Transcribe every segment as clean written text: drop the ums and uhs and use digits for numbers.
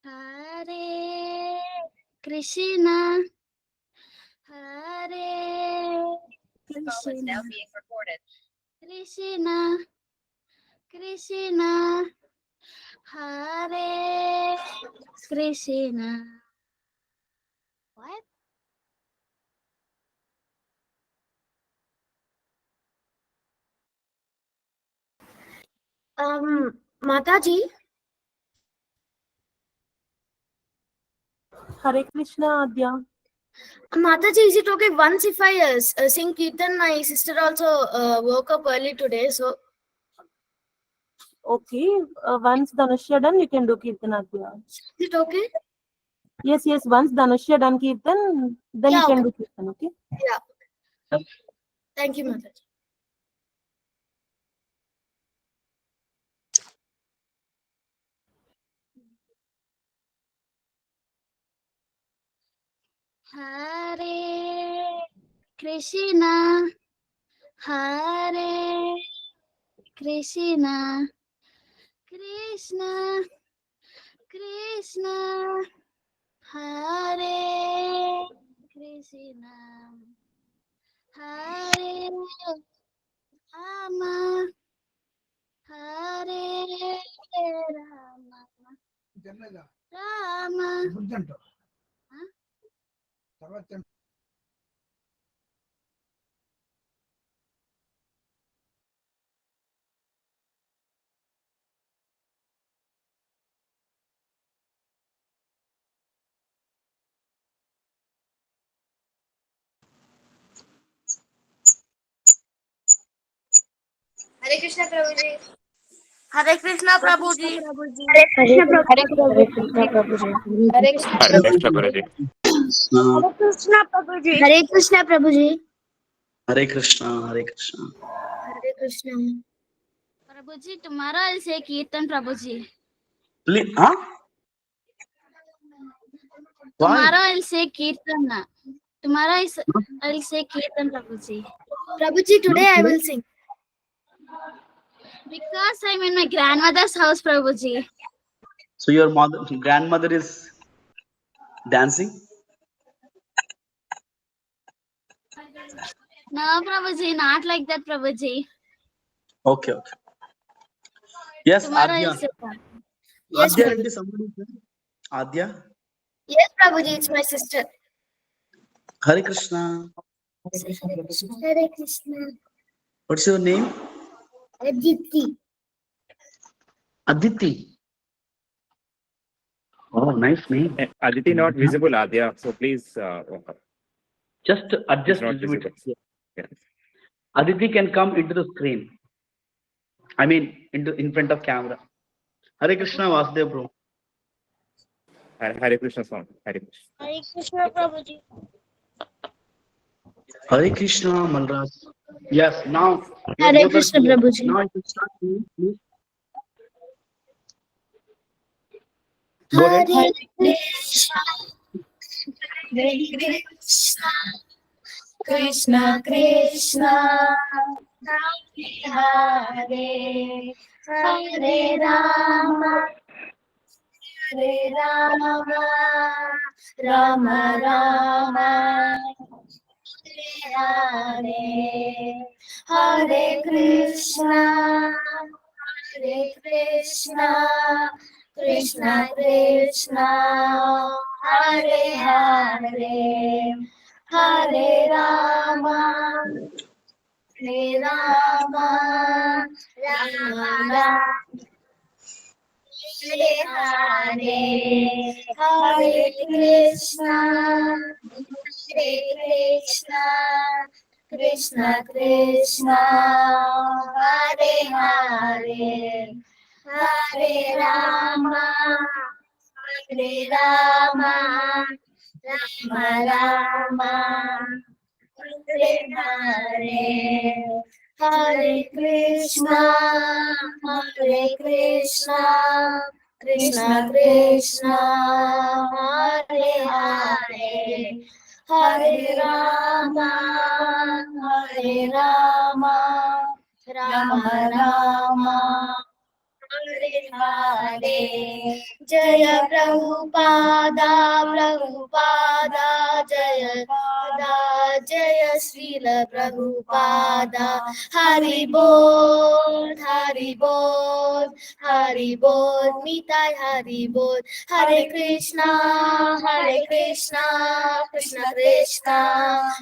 Hare Krishna, Hare Krishna, now being recorded. Krishna, Krishna, Hare Krishna. What? Mataji. Hare Krishna, Adya. Mataji, is it okay once if I sing Kirtan? My sister also woke up early today, so. Okay, once Dhanusya done, you can do Kirtan, Adya. Is it okay? Yes, once Dhanusya done Kirtan, then you can do Kirtan, okay? Yeah. Thank you, Mataji. Hare Krishna, Hare Krishna, Krishna Krishna, Hare Krishna, Hare Rama, Hare Rama, Rama. Hare Krishna Prabhuji. Hare Krishna Prabhuji. Hare Krishna Prabhuji. Hare Krishna Prabhuji. Hare Krishna Prabhuji. Hare Krishna Prabhuji. Hare Krishna, Hare Krishna. Hare Krishna. Prabhuji, tomorrow I'll say Kirtan, Prabhuji. Please, huh? Tomorrow I'll say Kirtan. Tomorrow I'll say Kirtan, Prabhuji. Prabhuji, today I will sing. Because I'm in my grandmother's house, Prabhuji. So your grandmother is dancing? No, Prabhuji, not like that, Prabhuji. Okay. Yes, tomorrow Adya. I'll say that. Yes, Adya, Prabhuji. is somebody there? Adya? Yes, Prabhuji, it's my sister. Hare Krishna. Hare Krishna. What's your name? Aditi. Aditi. Oh, nice name. Aditi not visible, Adya. So please. Just adjust a little bit. Yes. Aditi can come into the screen. I mean, in front of camera. Hare Krishna, Vasudev bro. Hare Krishna song. Hare Krishna. Hare Krishna, Prabhuji. Hare Krishna, Malraj. Yes, now. Hare Krishna, Prabhuji. Now you can start, please. Go ahead. Hare Krishna. Hare Krishna. Krishna Krishna. Hare Hare Rama. Hare Rama. Rama Rama. Hare Hare Krishna. Hare Krishna. Krishna Krishna. Hare Hare. Hare Rama. Hare Rama. Rama Rama. Hare Hare. Hare Krishna. Hare Krishna. Krishna Krishna. Hare Hare. Hare Rama. Hare Rama. Rama Rama. Hare Hare. Hare Krishna. Hare Krishna. Krishna Krishna. Hare Hare. Hare Rama. Hare Rama. Rama Rama. Hare Hare. Jaya Prabhupada, Prabhupada, Jaya Pada, Jaya Srila Prabhupada. Hari Bol, Hari Bol, Hari Bol, Nitai Hari Bol. Hare Krishna, Krishna Krishna,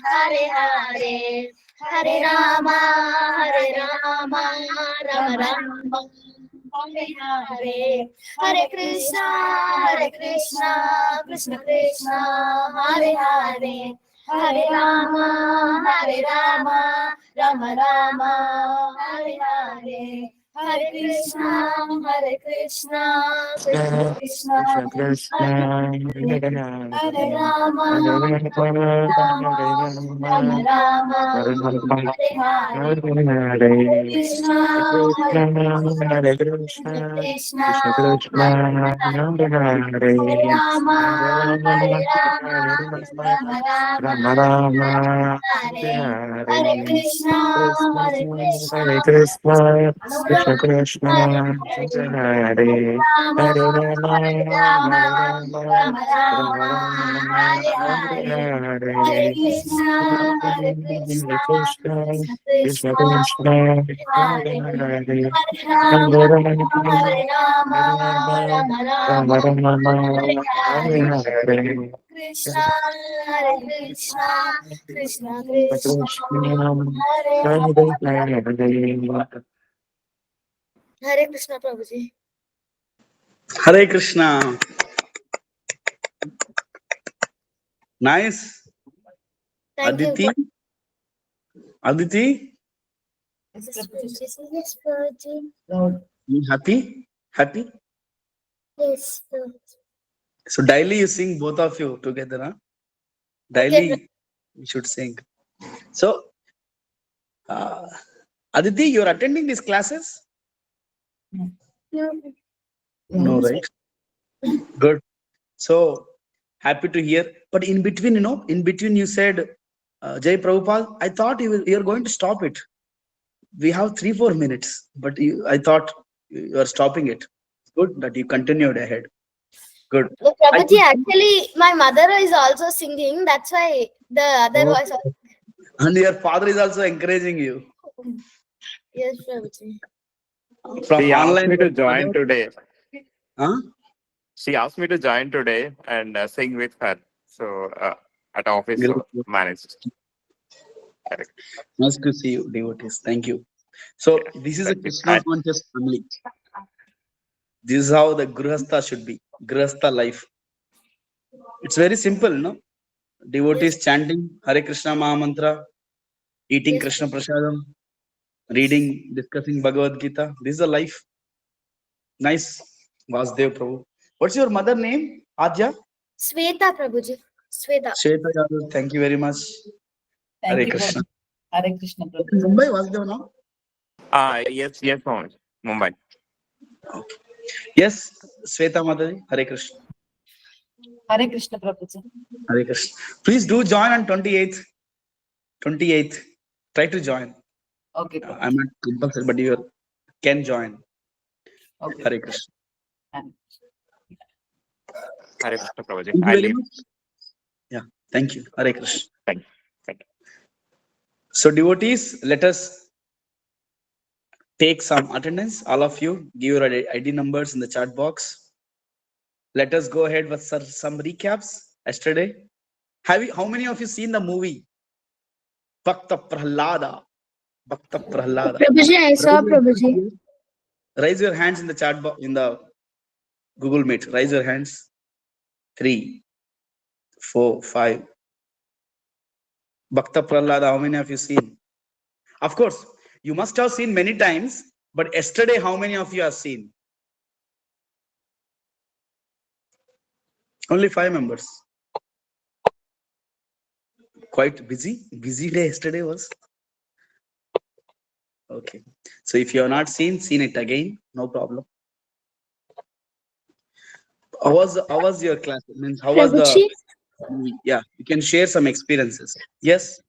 Hare Hare, Hare Rama, Rama Rama, Hare Hare. Hare Krishna, Krishna Krishna, Hare Hare. Hare Rama, Rama Rama, Hare Hare. Hare Krishna, Krishna Krishna, Hare Rama, Rama Rama, Hare Hare. Krishna, Krishna, Hare Rama, Rama Rama, Hare Hare Krishna, Krishna, Krishna Krishna, Hare Hare Rama, Hare Rama, Rama Rama, Rama, Hare Hare. Hare Krishna, Krishna, Krishna Krishna Krishna, Hare Hare Hare Rama, Rama, Rama Rama, Rama, Rama, Hare Hare Hare. Hare. Krishna, Hare Krishna, Krishna Krishna, Krishna, Hare Hare Hare. Hare. Hare Krishna, Prabhuji. Hare Krishna. Nice. Thank Aditi. you. Aditi, Yes, Prabhuji. you happy? Happy? Yes, Prabhuji. So daily you sing, both of you together, huh? Okay, Daily you should sing. So, Aditi, you're attending these classes? Prabhuji. No, right? Good. So happy to hear. But in between, you said, Jai Prabhupada, I thought you're going to stop it. We have 3-4 minutes, but I thought you are stopping it. Good that you continued ahead. Good. Oh, I Prabhuji, actually, my mother is also singing. That's why the other Oh. voice. And your father is also encouraging you. Yes, Prabhuji. From She asked online. me to join today. Huh? She asked me to join today and sing with her. So at office, Great. so managed. Correct. Nice to see you, devotees. Thank you. So this is a Thank you. Krishna conscious family. This is how the Grihastha should be. Grihastha life. It's very simple, no? Devotees chanting Hare Krishna Mahamantra, eating Yes, Krishna Prasadam, reading, discussing Bhagavad Gita. This is a life. Nice. Vasudev Prabhu. What's your mother name? Adya? Sweta, Prabhuji. Sweta. Shweta Yadav. Thank you very much. Hare Thank you, Krishna. Prabhuji. Hare Krishna, In Prabhuji. Mumbai, Vasudev now? Yes, Mumbai. Okay. Yes, Sweta Madhavi. Hare Krishna. Hare Krishna, Prabhuji. Hare Krishna. Please do join on 28th. 28th. Try to join. Okay, Prabhuji. I'm not compulsory, but you can join. Okay. Hare Krishna. And Hare Krishna Prabhuji. Thank you I very leave. much. Yeah. Thank you. Hare Krishna. Thank you. Thank you. So devotees, let us take some attendance. All of you, give your ID numbers in the chat box. Let us go ahead with some recaps yesterday. How many of you seen the movie Bhakta Prahlada? Bhakta Prahlada. Prabhuji, I saw Prabhuji. Raise your hands in the chat box in the Google Meet. Raise your hands. 3, 4, 5. Bhakta Prahlada. How many of you seen? Of course, you must have seen many times. But yesterday, how many of you have seen? Only 5 members. Quite busy day yesterday was. Okay, so if you have not seen it again, no problem. How was your class? Means how was the Prabhuji, movie? Yeah, you can share some experiences. Yes,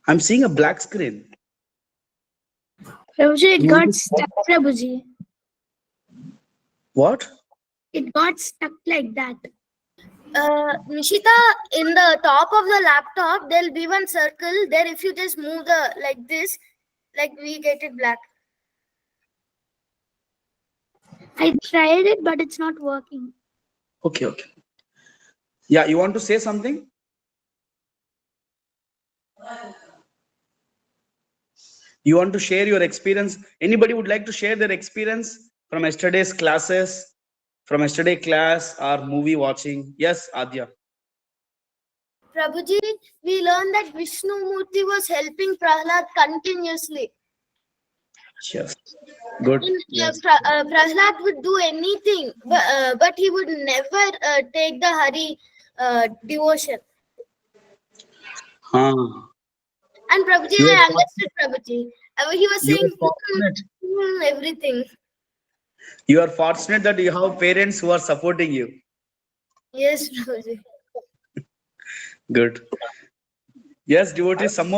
I'm seeing a black screen. Prabhuji, it You got want to- stuck, Prabhuji. What? It got stuck like that. Nishita, in the top of the laptop, there'll be one circle. There, if you just move the like this, like we get it black. I tried it, but it's not working. Okay, okay. Yeah, you want to say something? You want to share your experience? Anybody would like to share their experience from yesterday's classes, from yesterday class or movie watching? Yes, Adya. Prabhuji, we learned that Vishnu Murthy was helping Prahlad continuously. Yes. Good. And, Yes. Prahlad would do anything, but he would never take the Hari devotion. Huh. And Prabhuji, You I are understood Prabhuji. He was You saying are fortunate. everything. You are fortunate that you have parents who are supporting you. Yes, Prabhuji. Good. Yes, devotees, some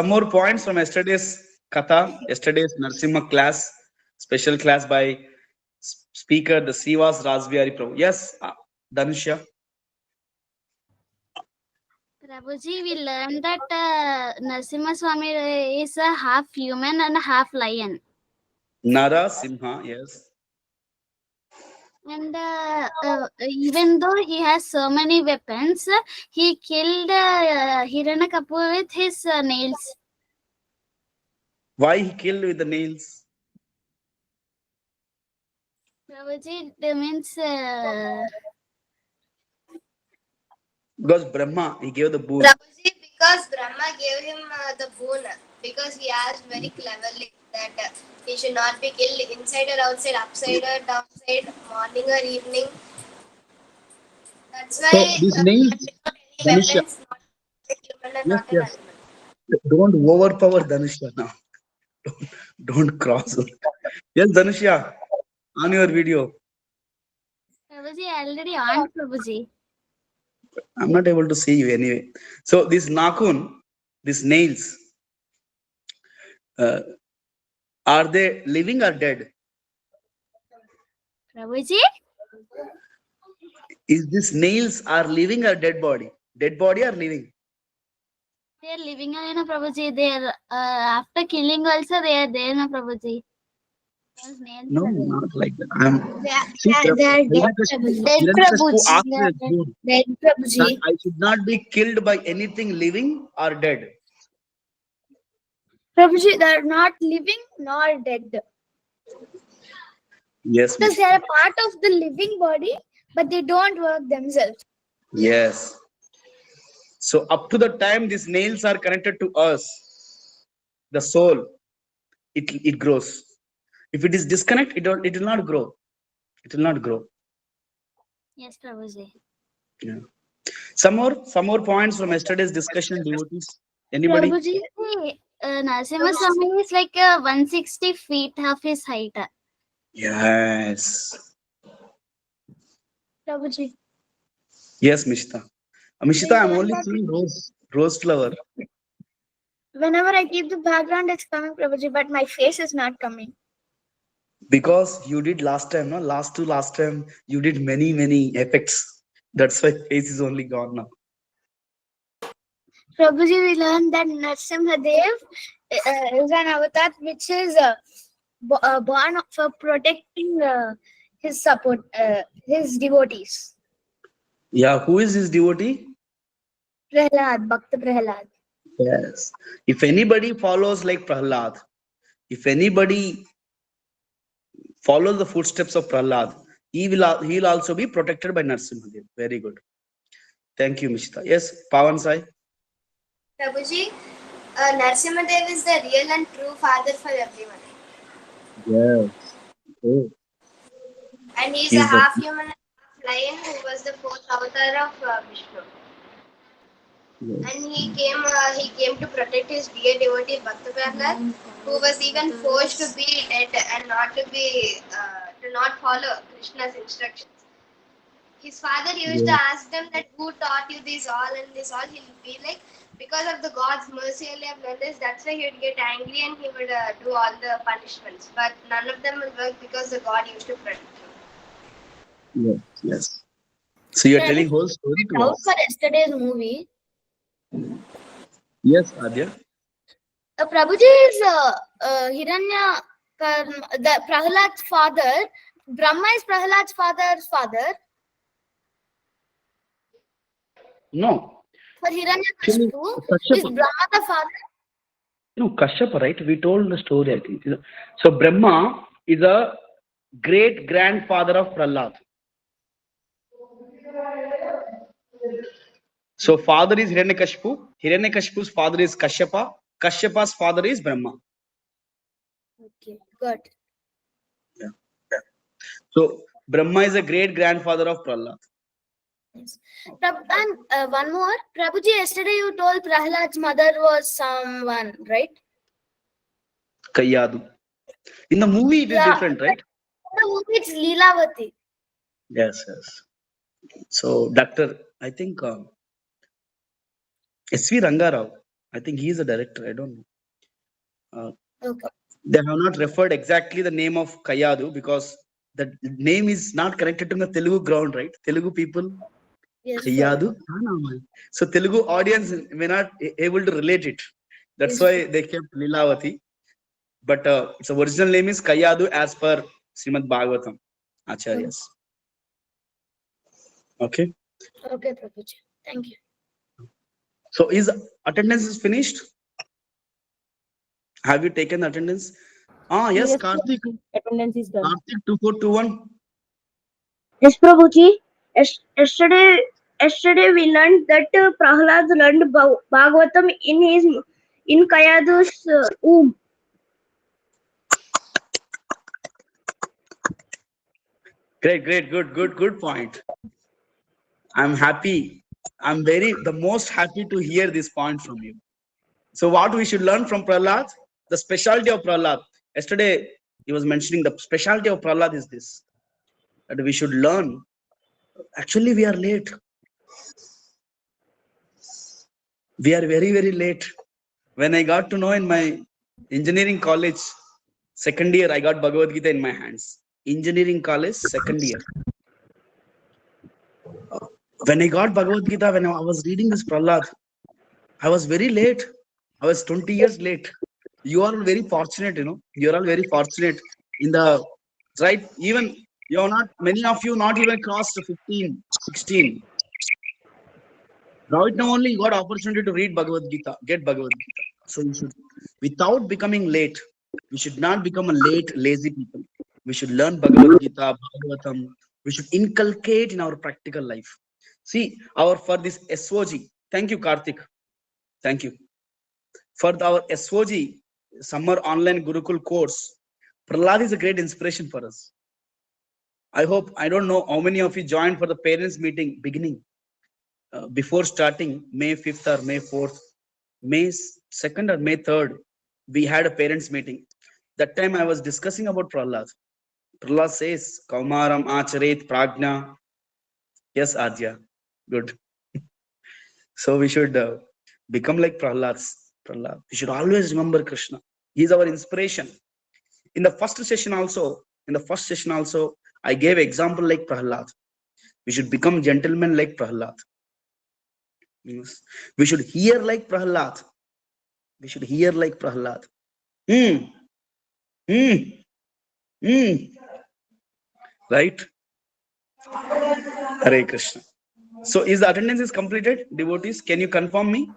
more points from yesterday's Katha, yesterday's Narsimha class, special class by speaker, the Sivas Rasbihari Prabhu. Yes, Dhanusha. Prabhuji, we learned that Narasimha Swami is a half human and a half lion. Nara Simha, yes. And even though he has so many weapons, he killed Hiranyakasipu with his nails. Why he killed with the nails? Prabhuji, that means Because Brahma, he gave the boon. Prabhuji, because Brahma gave him the boon, because he asked very cleverly that he should not be killed inside or outside, upside or downside, morning or evening. That's So why these nails, any Dhanusha, weapons, not a human and yes, not an yes. animal. Don't overpower Dhanusha now. Don't cross. Yes, Dhanusha, on your video. Prabhuji already on Prabhuji. I'm not able to see you anyway. So these nakun, these nails, are they living or dead? Prabhuji, Is these nails are living or dead body? Dead body or living? they are living in a Prabhuji. They are after killing also they are there, na Prabhuji. Those nails No, are there. not like that. I'm. See, They are dead, Hiranyakasipu Prabhuji. asked this dude Dead that Prabhuji. I should not be killed by anything living or dead. Prabhuji, they are not living nor dead. Yes, Because Miss. they are a part of the living body, but they don't work themselves. Yes. So up to the time these nails are connected to us, the soul, it grows. If it is disconnect, it will not grow. It will not grow. Yes, Prabhuji. Yeah. Some more points from yesterday's discussion, devotees. Anybody? Prabhuji, Narasimha Swami is like 160 feet of his height. Yes. Prabhuji. Yes, Mishita. Mishita, I'm learned only that- seeing rose flower. Whenever I keep the background, it's coming, Prabhuji, but my face is not coming. Because you did last time, no? Last time you did many effects. That's why face is only gone now. Prabhuji, we learned that Narasimha Dev is an avatar which is born for protecting his support, his devotees. Yeah, who is his devotee? Prahlad, Bhakta Prahlad. Yes. If anybody follows like Prahlad, if anybody follows the footsteps of Prahlad, he'll also be protected by Narasimhadev. Very good. Thank you, Mishita. Yes, Pavan Sai. Prabhuji, Narasimhadev is the real and true father for everyone. Yes. Oh. And he is He's a the- half human and half lion who was the fourth avatar of Vishnu. Yes. And he came to protect his dear devotee Bhakta Prahlad, who was even forced to be dead and not to not follow Krishna's instructions. his father used to ask them that who taught you this all and this all. He'll be like, because of the God's mercy only I've learned this. That's why he would get angry and he would do all the punishments. But none of them will work because the God used to protect him. Yes. So you're There telling is whole story to doubt us. for yesterday's movie. Yes, Adya. Prabhuji is Hiranya the Prahlad's father. Brahma is Prahlad's father's father. No. For Actually, Hiranyakashipu, is Kashyapa. Brahma the father? No, Kashyapa, right? We told the story, I think. So Brahma is a great grandfather of Prahlad. So father is Hiranyakashipu. Hiranyakashipu's father is Kashyapa. Kashyapa's father is Brahma. Okay, good. Yeah. So Brahma is a great grandfather of Prahlad. Yes. And one more. Prabhuji, yesterday you told Prahlad's mother was someone, right? Kayadu. In the movie, it is different, right? In the movie, it's Leelavati. Yes. So Dr. I think S.V. Rangarao. I think he is a director. I don't know. Okay. They have not referred exactly the name of Kayadu because the name is not connected to the Telugu ground, right? Telugu people. Yes. Kayadu. So Telugu audience may not able to relate it. That's why they kept Lilavati. But its original name is Kayadu as per Srimad Bhagavatam Acharyas. Okay. Okay, Prabhuji. Thank you. So is attendance is finished? Have you taken the attendance? Yes, Karthik. Attendance is done. Karthik 2421. Yes, Prabhuji. Yesterday we learned that Prahlad learned Bhagavatam in Kayadu's womb. Great, good point. I'm happy. I'm the most happy to hear this point from you. So what we should learn from Prahlad? The specialty of Prahlad. Yesterday he was mentioning the specialty of Prahlad is this, that we should learn. Actually, we are late. We are very late. When I got to know in my engineering college, second year, I got Bhagavad Gita in my hands. Engineering college, second year. When I got Bhagavad Gita, when I was reading this Prahlad, I was very late. I was 20 years late. You are very fortunate, you are all very fortunate in the right. Even you're not, many of you not even crossed 15, 16. Right now only you got opportunity to read Bhagavad Gita, get Bhagavad Gita. So you should, without becoming late, we should not become a late, lazy people. We should learn Bhagavad Gita, Bhagavatam. We should inculcate in our practical life. See, for this SOG, thank you, Karthik. Thank you. For our SOG, Summer Online Gurukul course, Prahlad is a great inspiration for us. I hope, I don't know how many of you joined for the parents meeting beginning. Before starting May 5th or May 4th, May 2nd or May 3rd, we had a parents meeting. That time I was discussing about Prahlad. Prahlad says, Kaumaram Acharet Prajna. Yes, Adya. Good. So we should become like Prahlad. We should always remember Krishna. He is our inspiration. In the first session also, I gave example like Prahlad. We should become gentlemen like Prahlad. Yes. We should hear like Prahlad. Right? Hare Krishna. So is the attendance is completed, devotees? Can you confirm me?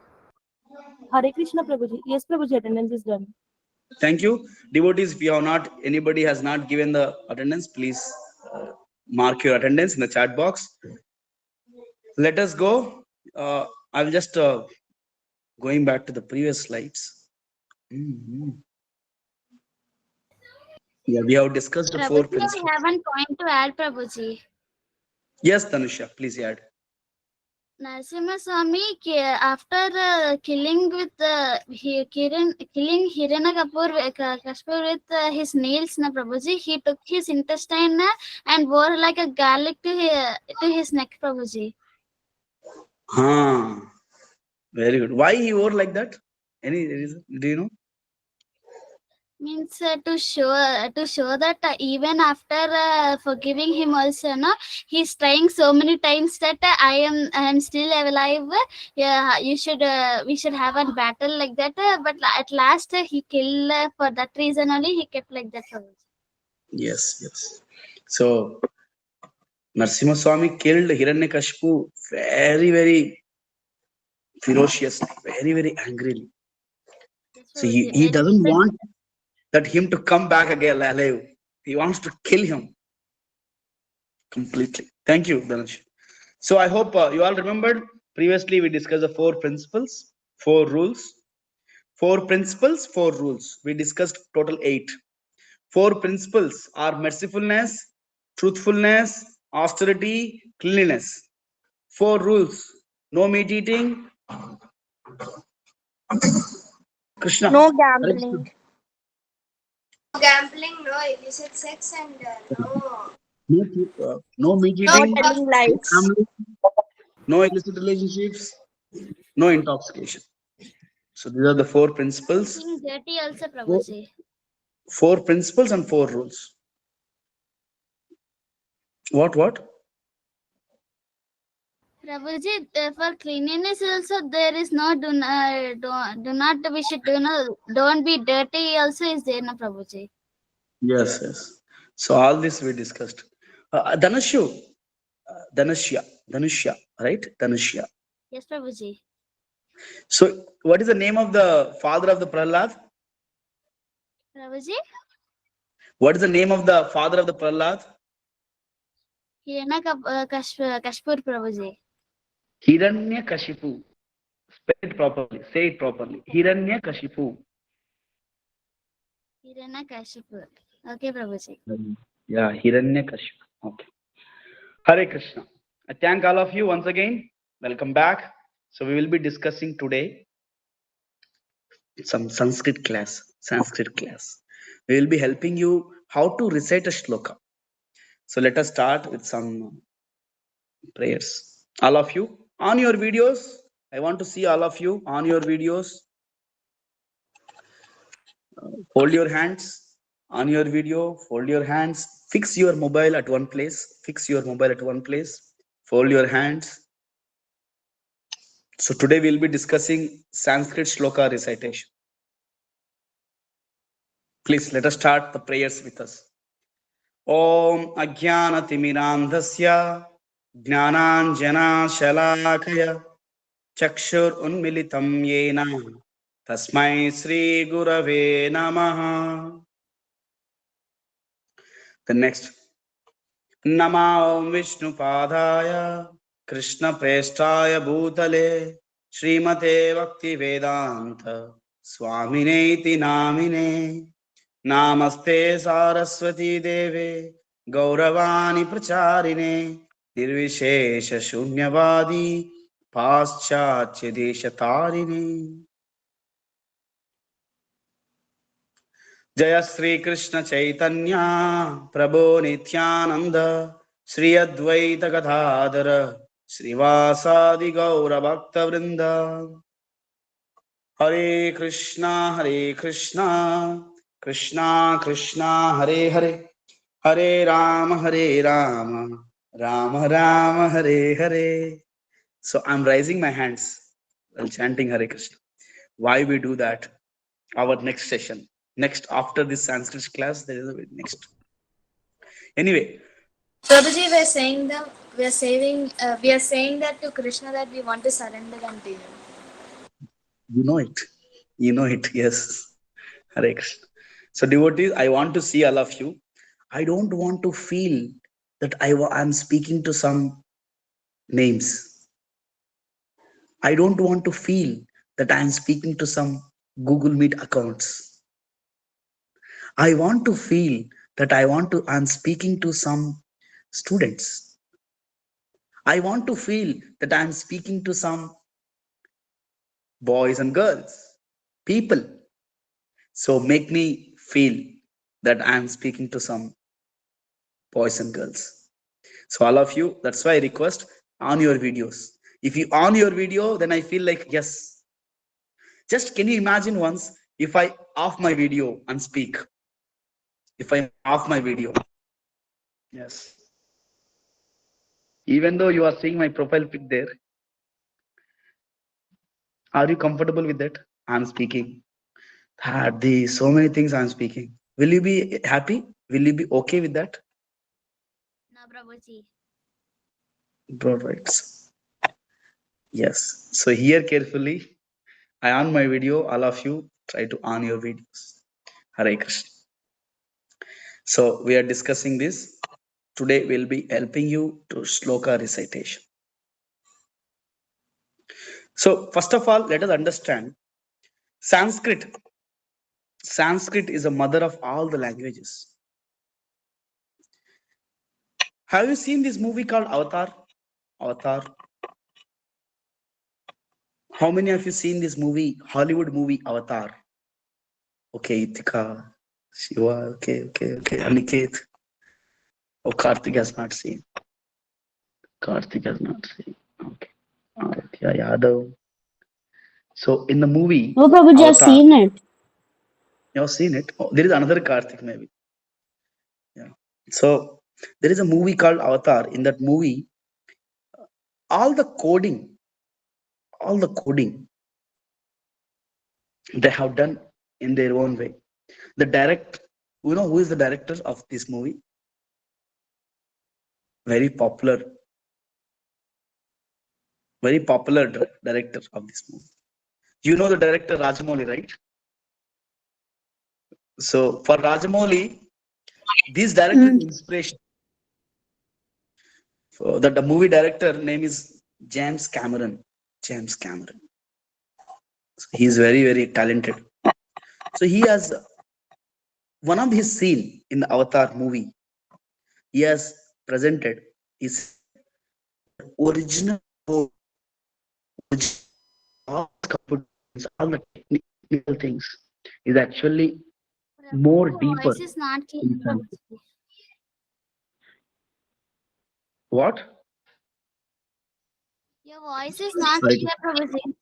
Hare Krishna, Prabhuji. Yes, Prabhuji, attendance is done. Thank you. Devotees, if you have not, anybody has not given the attendance, please mark your attendance in the chat box. Let us go. I'm just going back to the previous slides. Yeah, we have discussed the 4 principles. I have one point to add, Prabhuji. Yes, Tanusha, please add. Narasimha Swami, after killing Hiranyakashipu with his nails, na Prabhuji, he took his intestine and wore like a garlic to his neck, Prabhuji. Very good. Why he wore like that? Any reason? Do you know? Means to show that even after forgiving him also, no, he's trying so many times that I am still alive. Yeah, you should we should have a battle like that. But at last he killed for that reason only. He kept like that. Yes, yes. So Narasimha Swami killed Hiranyakashipu very, very ferociously, very, very angrily. So he doesn't want that him to come back again alive. He wants to kill him completely. Thank you, Dhanush. So I hope you all remembered. Previously, we discussed the 4 principles, 4 rules. 4 principles, 4 rules. We discussed total 8. 4 principles are mercifulness, truthfulness, austerity, cleanliness. 4 rules: no meat eating. Krishna. No Hare Krishna. gambling. No gambling, no illicit sex, and No meat no eating, Telling no lies. family, no illicit relationships, no intoxication. So these are the 4 principles. Being dirty also, Prabhuji. 4 principles and 4 rules. What? Prabhuji, for cleanliness also there is no do not we should don't be dirty also is there, na Prabhuji. Yes, yes. So all this we discussed. Dhanushu, Dhanusya, right? Dhanusya. Yes, Prabhuji. So what is the name of the father of the Prahlad? Prabhuji, What is the name of the father of the Prahlad? Kashpur, Prabhuji. Hiranyakashipu. Spell it properly. Say it properly. Hiranyakashipu. Hiranyakashipu. Okay, Prabhuji. Yeah, Hiranyakashipu. Okay. Hare Krishna. I thank all of you once again. Welcome back. So we will be discussing today some Sanskrit class. We will be helping you how to recite a shloka. So let us start with some prayers. All of you on your videos. I want to see all of you on your videos. Hold your hands on your video. Fold your hands. Fix your mobile at one place. Fold your hands. So today we'll be discussing Sanskrit shloka recitation. Please let us start the prayers with us. Om Ajnanatimidandhasya Jnananjana Shalakaya Chakshur Unmilitam Yena Tasmai Sri Gurave Namaha. The next. Nama Om Vishnu Padaya Krishna Prestaya Bhutale Srimate Bhakti Vedanta Swamineti Namine Namaste Saraswati Deve Gauravani Pracharine Nirvishesha Shunyavadi Paschatya Deshatarine. Jaya Sri Krishna Chaitanya Prabhu Nityananda Sri Advaita Gadadhara Srivasadi Gaura Bhakta Vrinda. Hare Krishna Krishna Krishna Hare Hare Hare Rama Rama Rama Hare Hare. So I'm raising my hands while chanting Hare Krishna. Why we do that? Our next session. Next, after this Sanskrit class, there is a next. Anyway, Prabhuji, we are saying that to Krishna that we want to surrender unto you. you know it. Yes. Hare Krishna. So devotees, I want to see all of you. I don't want to feel that I'm speaking to some names. I don't want to feel that I'm speaking to some Google Meet accounts. I want to feel that I'm speaking to some students. I want to feel that I'm speaking to some boys and girls, people. So make me feel that I'm speaking to some boys and girls. So all of you, that's why I request on your videos. If you on your video, then I feel like, yes. Just can you imagine once if I off my video and speak? If I off my video, yes. Even though you are seeing my profile pic there, are you comfortable with that? I'm speaking. So many things I'm speaking. Will you be happy? Will you be okay with that? No, Prabhuji. Broad rights. Yes. So here carefully, I on my video. All of you try to on your videos. Hare Krishna. So we are discussing this. Today we'll be helping you to Sloka recitation. So first of all, let us understand Sanskrit. Sanskrit is a mother of all the languages. Have you seen this movie called Avatar? Avatar. How many of you seen this movie, Hollywood movie Avatar? Okay, Itika, Shiva, okay. Aniket. Oh, Karthik has not seen. Karthik has not seen. Okay. Aditya Yadav. So in the movie No, Prabhuji, I've Avatar, seen it. you have seen it? Oh, there is another Karthik maybe. Yeah. So there is a movie called Avatar. In that movie, all the coding they have done in their own way. The direct, you know who is the director of this movie? Very popular, director of this movie. You know the director Rajamouli, right? So for Rajamouli, this director is inspiration. So that the movie director name is James Cameron. James Cameron. So he is very talented. So he has one of his scene in the Avatar movie. He has presented. He said that original code, all the technical things is actually more Your deeper. voice is not clear, in Sanskrit. Prabhuji. What? Your voice is not Right. clear, Prabhuji.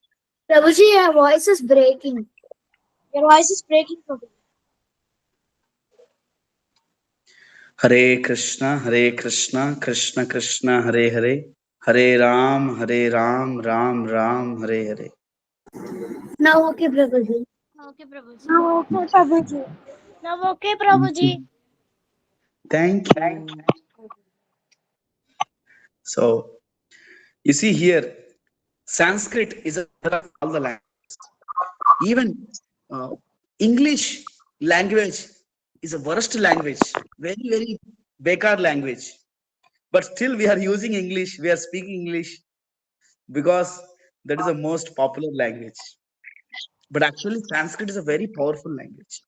Prabhuji, your voice is breaking. Your voice is breaking, Prabhuji. Hare Krishna, Krishna Krishna, Hare Hare, Hare Ram, Ram Ram, Hare Hare. Now, okay, Prabhuji. Okay, Prabhuji. Now, okay, Prabhuji. Now, okay, Prabhuji. Thank you. So you see here, Sanskrit is a mother of all the languages. Even English language is a worst language, very bekar language. But still we are using English, we are speaking English because that is the most popular language. But actually Sanskrit is a very powerful language.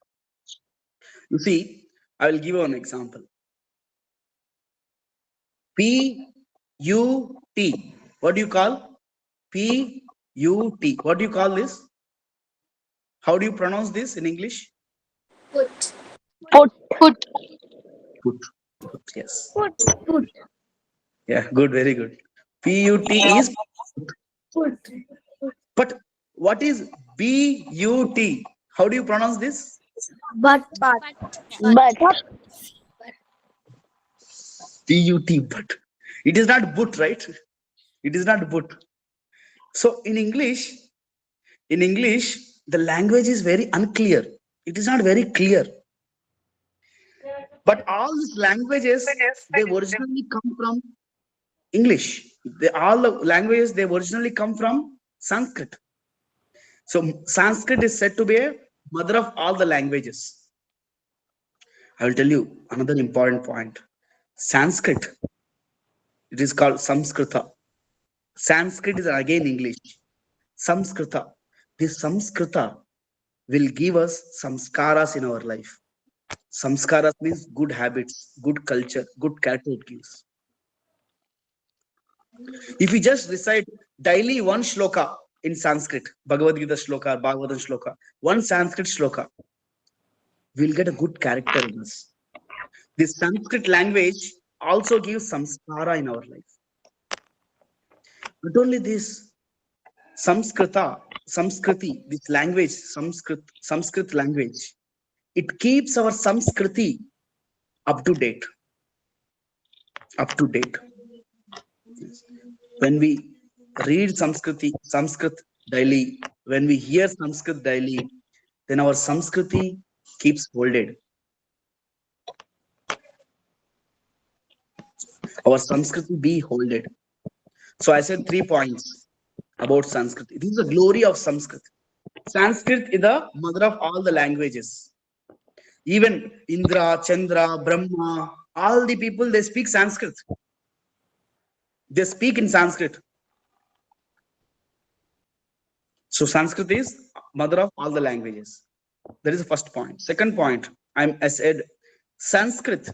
You see, I will give you an example. P-U-T. What do you call? P-U-T. What do you call this? How do you pronounce this in English? Put. Put. Put. Yes. Put. Yeah, good, very good. P-U-T is Put. but what is B-U-T? How do you pronounce this? But. But. B-U-T, but. It is not but, right? It is not but. So in English, the language is very unclear. It is not very clear. But all these languages, they originally come from English. All the languages, they originally come from Sanskrit. So Sanskrit is said to be a mother of all the languages. I will tell you another important point. Sanskrit, it is called Samskrita. Sanskrit is again English. Samskrita. This Samskrita will give us samskaras in our life. Samskaras means good habits, good culture, good character it gives. If we just recite daily one shloka in Sanskrit, Bhagavad Gita shloka, Bhagavatam shloka, one Sanskrit shloka, we'll get a good character in us. This Sanskrit language also gives samskara in our life. Not only this, Samskriti, this language, Sanskrit language, it keeps our Samskriti up to date. Up to date. When we read Sanskrit daily, when we hear Sanskrit daily, then our Samskriti keeps folded. Our Samskriti be holded. So I said 3 points about Sanskrit. This is the glory of Sanskrit. Sanskrit is the mother of all the languages. Even Indra, Chandra, Brahma, all the people, they speak Sanskrit. They speak in Sanskrit. So Sanskrit is mother of all the languages. That is the first point. Second point, I said Sanskrit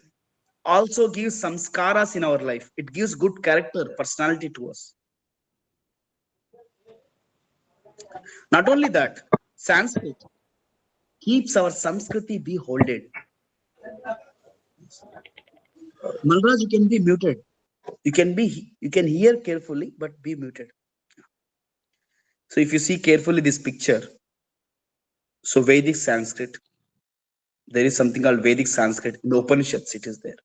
also gives samskaras in our life. It gives good character, personality to us. Not only that, Sanskrit keeps our Samskriti be holded. Malraj, you can be muted. You can hear carefully, but be muted. So if you see carefully this picture, so Vedic Sanskrit, there is something called Vedic Sanskrit. In the Upanishads, it is there.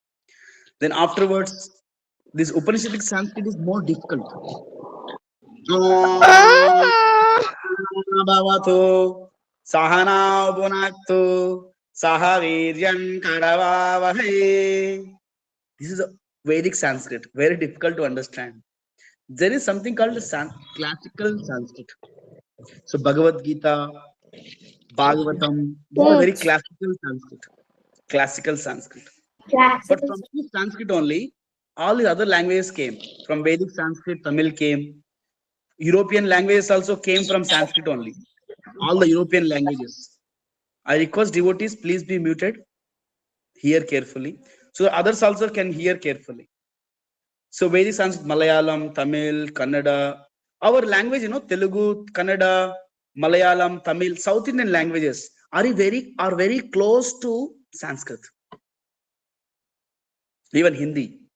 Then afterwards, this Upanishadic Sanskrit is more difficult. Sahana Bunaktu Sahaviryan Karavavahe. This is a Vedic Sanskrit, very difficult to understand. There is something called classical Sanskrit. So Bhagavad Gita, Bhagavatam, these are very classical Sanskrit. Classical Sanskrit. But from this Sanskrit only, all the other languages came. From Vedic Sanskrit, Tamil came. European languages also came from Sanskrit only. All the European languages. I request devotees, please be muted. Hear carefully. So others also can hear carefully. So Vedic Sanskrit, Malayalam, Tamil, Kannada. Our language, Telugu, Kannada, Malayalam, Tamil, South Indian languages are very close to Sanskrit. Even Hindi,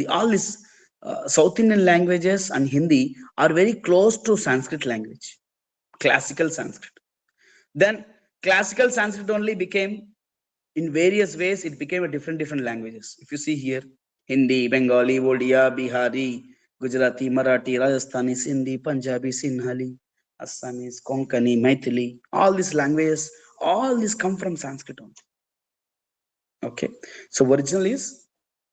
all these South Indian languages and Hindi are very close to Sanskrit language, classical Sanskrit. Then classical Sanskrit only became, in various ways, it became a different languages. If you see here, Hindi, Bengali, Odia, Bihari, Gujarati, Marathi, Rajasthani, Sindhi, Punjabi, Sinhali, Assamese, Konkani, Maithili, all these languages, all these come from Sanskrit only. Okay, so original is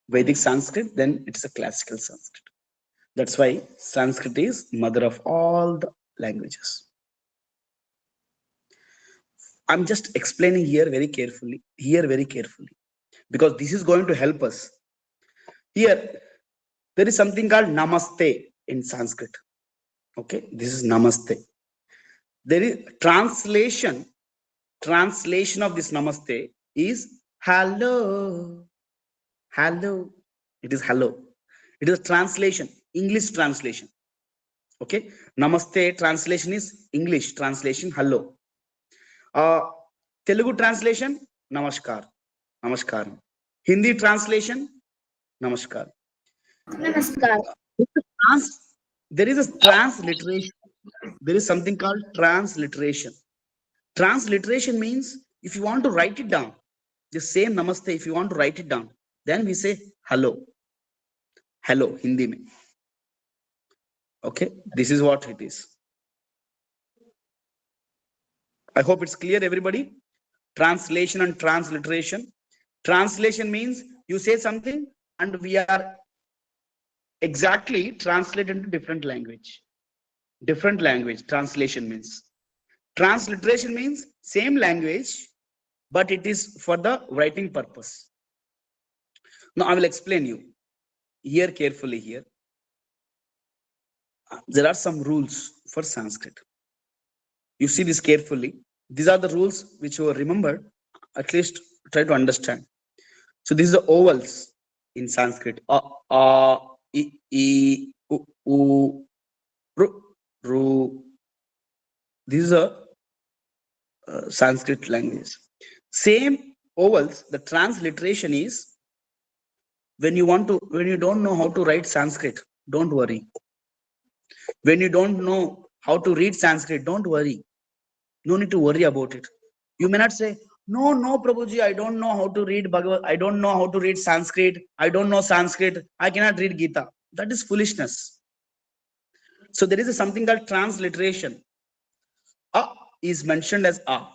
Vedic Sanskrit, then it's a classical Sanskrit. That's why Sanskrit is mother of all the languages. I'm just explaining here very carefully, because this is going to help us. Here, there is something called Namaste in Sanskrit. Okay, this is Namaste. There is translation of this Namaste is hello. Hello. It is hello. It is a translation, English translation. Okay, Namaste translation is English translation, hello. Telugu translation, Namaskar. Namaskaram. Hindi translation, Namaskar. Namaskar. There is a transliteration. There is something called transliteration. Transliteration means if you want to write it down, the same Namaste, if you want to write it down, then we say hello. Hello, Hindi mein. Okay, this is what it is. I hope it's clear, everybody. Translation and transliteration. Translation means you say something and we are exactly translated into different language. Different language, translation means. Transliteration means same language, but it is for the writing purpose. Now I will explain you. Hear carefully here. There are some rules for Sanskrit. You see this carefully. These are the rules which you remembered. At least try to understand. So this is the vowels in Sanskrit. A, I, U, Ru, Ru. This is a Sanskrit language. Same vowels, the transliteration is when you don't know how to write Sanskrit, don't worry. When you don't know how to read Sanskrit, don't worry. No need to worry about it. You may not say, no, Prabhuji, I don't know how to read Bhagavad, I don't know how to read Sanskrit, I don't know Sanskrit, I cannot read Gita. That is foolishness. So there is something called transliteration. A is mentioned as A.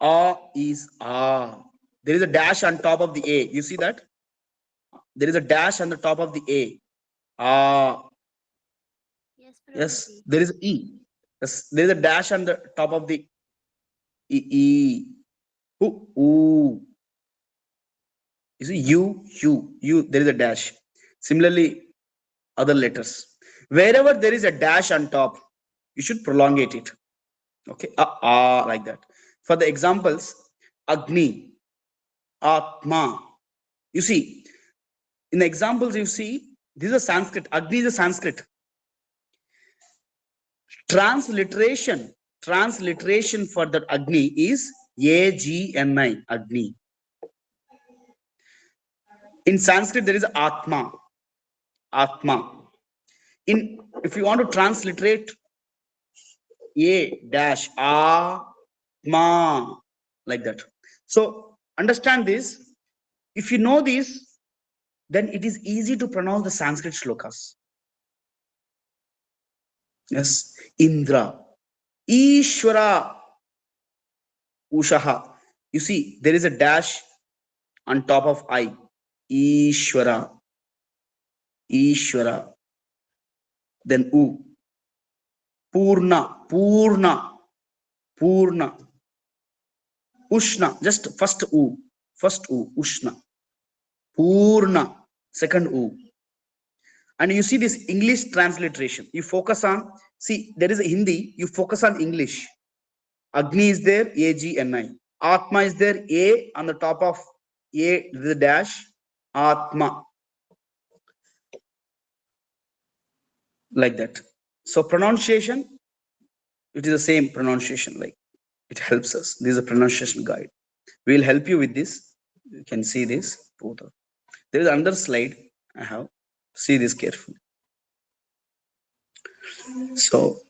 A is A. There is a dash on top of the A. You see that? There is a dash on the top of the A. A. Yes, there is E. Yes, there is a dash on the top of the E. U. You see, U. There is a dash. Similarly, other letters. Wherever there is a dash on top, you should prolongate it. Okay, like that. For the examples, Agni, Atma. You see, in the examples, you see, this is a Sanskrit. Agni is a Sanskrit. Transliteration for that Agni is Agni, Agni. In Sanskrit, there is Atma. If you want to transliterate A-Atma, like that. So understand this. If you know this, then it is easy to pronounce the Sanskrit shlokas. Yes, Indra, Ishvara, Ushaha. You see, there is a dash on top of I. Ishvara. Then U. Purna. Ushna. Just first U. Ushna. Purna. Second U. And you see this English transliteration. You focus on, see, there is a Hindi, you focus on English. Agni is there, A-G-N-I. Atma is there, A on the top of A, the dash, Atma. Like that. So pronunciation, it is the same pronunciation, like it helps us. This is a pronunciation guide. We will help you with this. You can see this. There is another slide I have. See this carefully. So,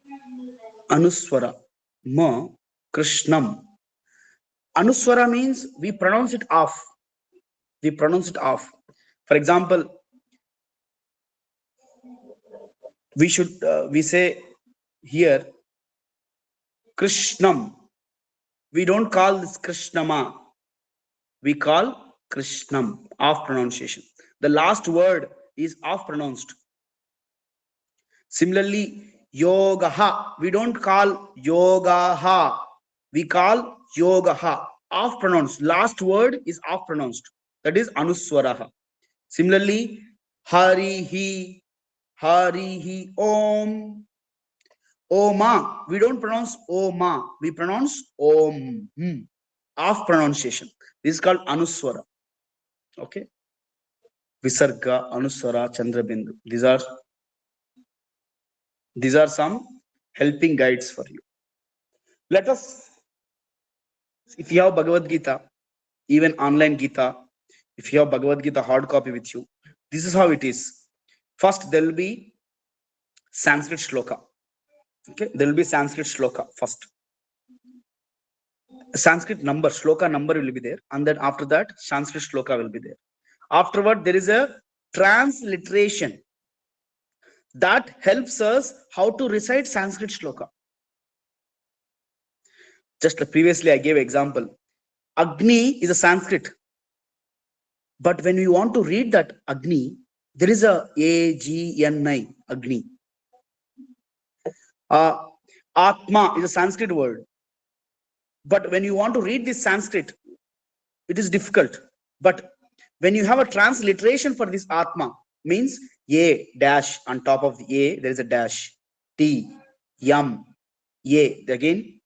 Anuswara, Ma, Krishnam. Anuswara means we pronounce it off. For example, we say here, Krishnam. We don't call this Krishnama. We call Krishnam, off pronunciation. The last word is off pronounced. Similarly, Yogaha. We don't call Yogaha. We call Yogaha. Off pronounced. Last word is off pronounced. That is Anuswaraha. Similarly, Harihi. Om. Oma. We don't pronounce Oma. We pronounce Om. Off pronunciation. This is called Anuswara. Okay. Visarga, Anuswara, Chandrabindu. These are some helping guides for you. Let us, if you have Bhagavad Gita, even online Gita, if you have Bhagavad Gita hard copy with you, this is how it is. First, there will be Sanskrit shloka. Okay, there will be Sanskrit shloka first. Sanskrit number, shloka number will be there, and then after that, Sanskrit shloka will be there. Afterward, there is a transliteration that helps us how to recite Sanskrit shloka. Just previously, I gave example. Agni is a Sanskrit, but when we want to read that Agni, there is a A-G-N-I, Agni. Atma is a Sanskrit word, but when you want to read this Sanskrit, it is difficult. But when you have a transliteration for this Atma, means A dash on top of the A, there is a dash. T, Yam, A, again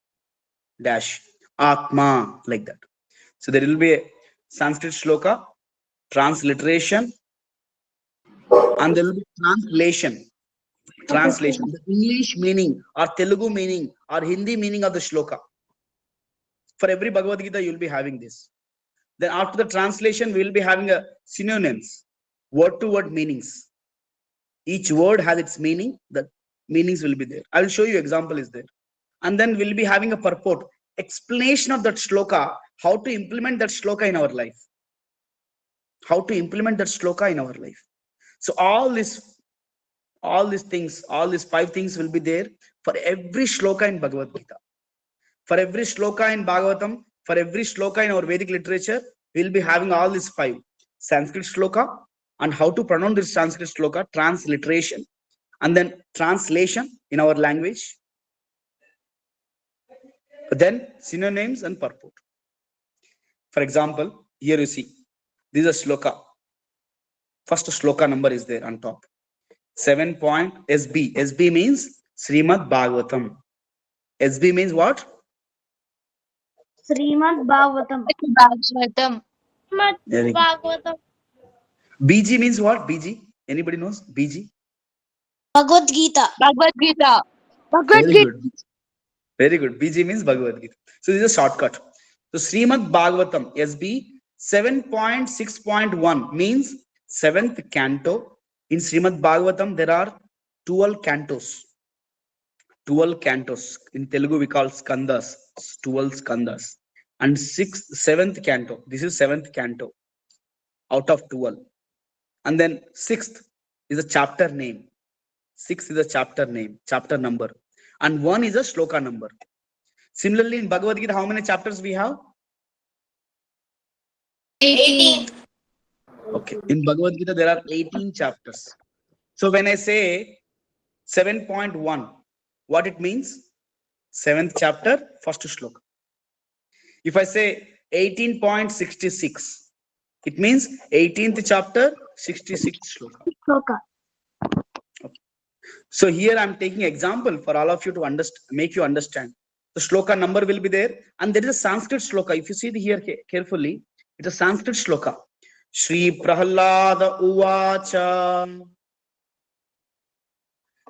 dash. Atma, like that. So there will be a Sanskrit shloka, transliteration, and there will be translation. Translation, the English meaning or Telugu meaning or Hindi meaning of the shloka. For every Bhagavad Gita, you will be having this. Then after the translation, we will be having a synonyms, word to word meanings. Each word has its meaning. The meanings will be there. I will show you example is there. And then we'll be having a purport, explanation of that shloka, how to implement that shloka in our life. How to implement that shloka in our life. So all these things, all these 5 things will be there for every shloka in Bhagavad Gita. For every shloka in Bhagavatam, for every shloka in our Vedic literature, we'll be having all these 5. Sanskrit shloka, and how to pronounce this Sanskrit shloka, transliteration, and then translation in our language. Then synonyms and purport. For example, here you see, this is a shloka. First shloka number is there on top. 7. SB. SB means Srimad Bhagavatam. SB means what? Srimad Bhagavatam. Very good. BG means what? BG? Anybody knows? BG? Bhagavad Gita. Very good. Very good. BG means Bhagavad Gita. So this is a shortcut. So Srimad Bhagavatam, SB 7.6.1 means 7th canto. In Srimad Bhagavatam, there are 12 cantos. 12 cantos. In Telugu, we call skandhas. 12 skandhas. And 7th canto. This is 7th canto out of 12. And then 6th is a chapter name. 6 is a chapter name, chapter number. And 1 is a shloka number. Similarly, in Bhagavad Gita, how many chapters we have? 18. Okay. In Bhagavad Gita, there are 18 chapters. So when I say 7.1, what it means? 7th chapter, first shloka. If I say 18.66, it means 18th chapter, 66th shloka. Sloka. So here I'm taking example for all of you to understand, make you understand. The shloka number will be there, and there is a Sanskrit shloka. If you see here carefully, it's a Sanskrit shloka. Shri Prahlada Uvacha.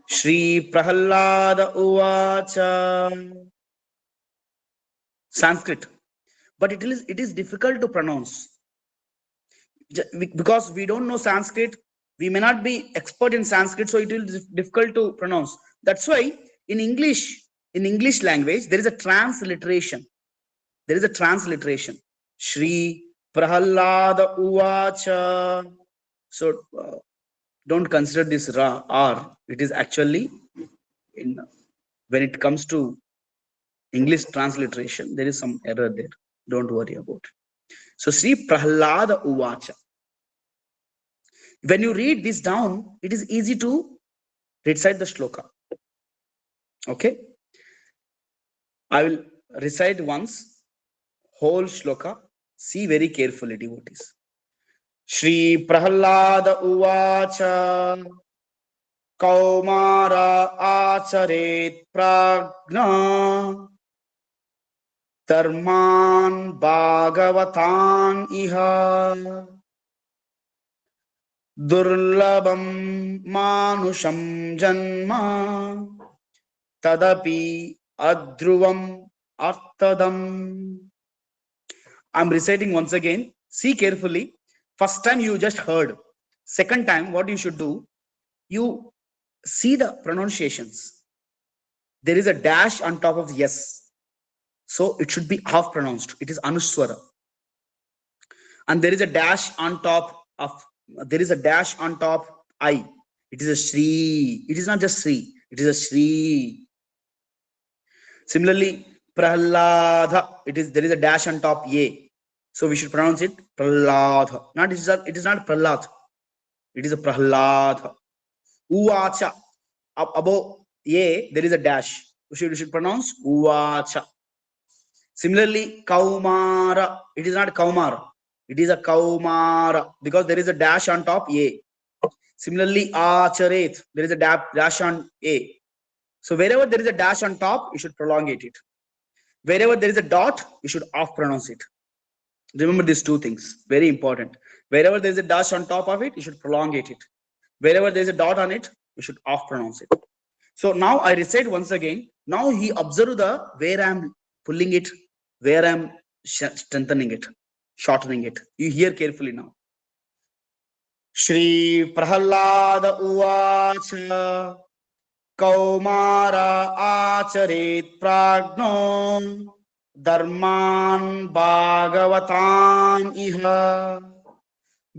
Shri Prahlada Uvacha. Sanskrit, but it is difficult to pronounce because we don't know Sanskrit. We may not be expert in Sanskrit, so it is difficult to pronounce. That's why in English language, there is a transliteration. There is a transliteration. Shri Prahlada Uvacha. So don't consider this Ra, R. It is actually, when it comes to English transliteration, there is some error there. Don't worry about it. So Shri Prahlada Uvacha. When you read this down, it is easy to recite the shloka. Okay. I will recite once, whole shloka. See very carefully, devotees. Shri Prahlada Uvacha. Kaumara Acharet Pragna. Dharman Bhagavatan Iha. Durlabam Manusham Janma. Tadapi Adruvam Artadam. I'm reciting once again. See carefully. First time you just heard. Second time, what you should do? You see the pronunciations. There is a dash on top of yes. So it should be half pronounced. It is Anuswara. And there is a dash on top of, I. It is a Shri. It is not just Sri. It is a Shri. Similarly, Prahlada. There is a dash on top Ye. So we should pronounce it Prahlada. It is not Prahlad. It is a Prahlada. Uvacha. Above Ye, there is a dash. We should pronounce Uvacha. Similarly, Kaumara. It is not Kaumara. It is a Kaumara because there is a dash on top A. Similarly, Acharet. There is a dash on A. So wherever there is a dash on top, you should prolongate it. Wherever there is a dot, you should off pronounce it. Remember these two things. Very important. Wherever there is a dash on top of it, you should prolongate it. Wherever there is a dot on it, You should off pronounce it. So now I recite once again. Now he observe the where I'm pulling it, where I'm strengthening it, shortening it. You hear carefully now. Shri Prahlada Uvacha Kaumara Acharit Pragno Dharman Bhagavatan Iha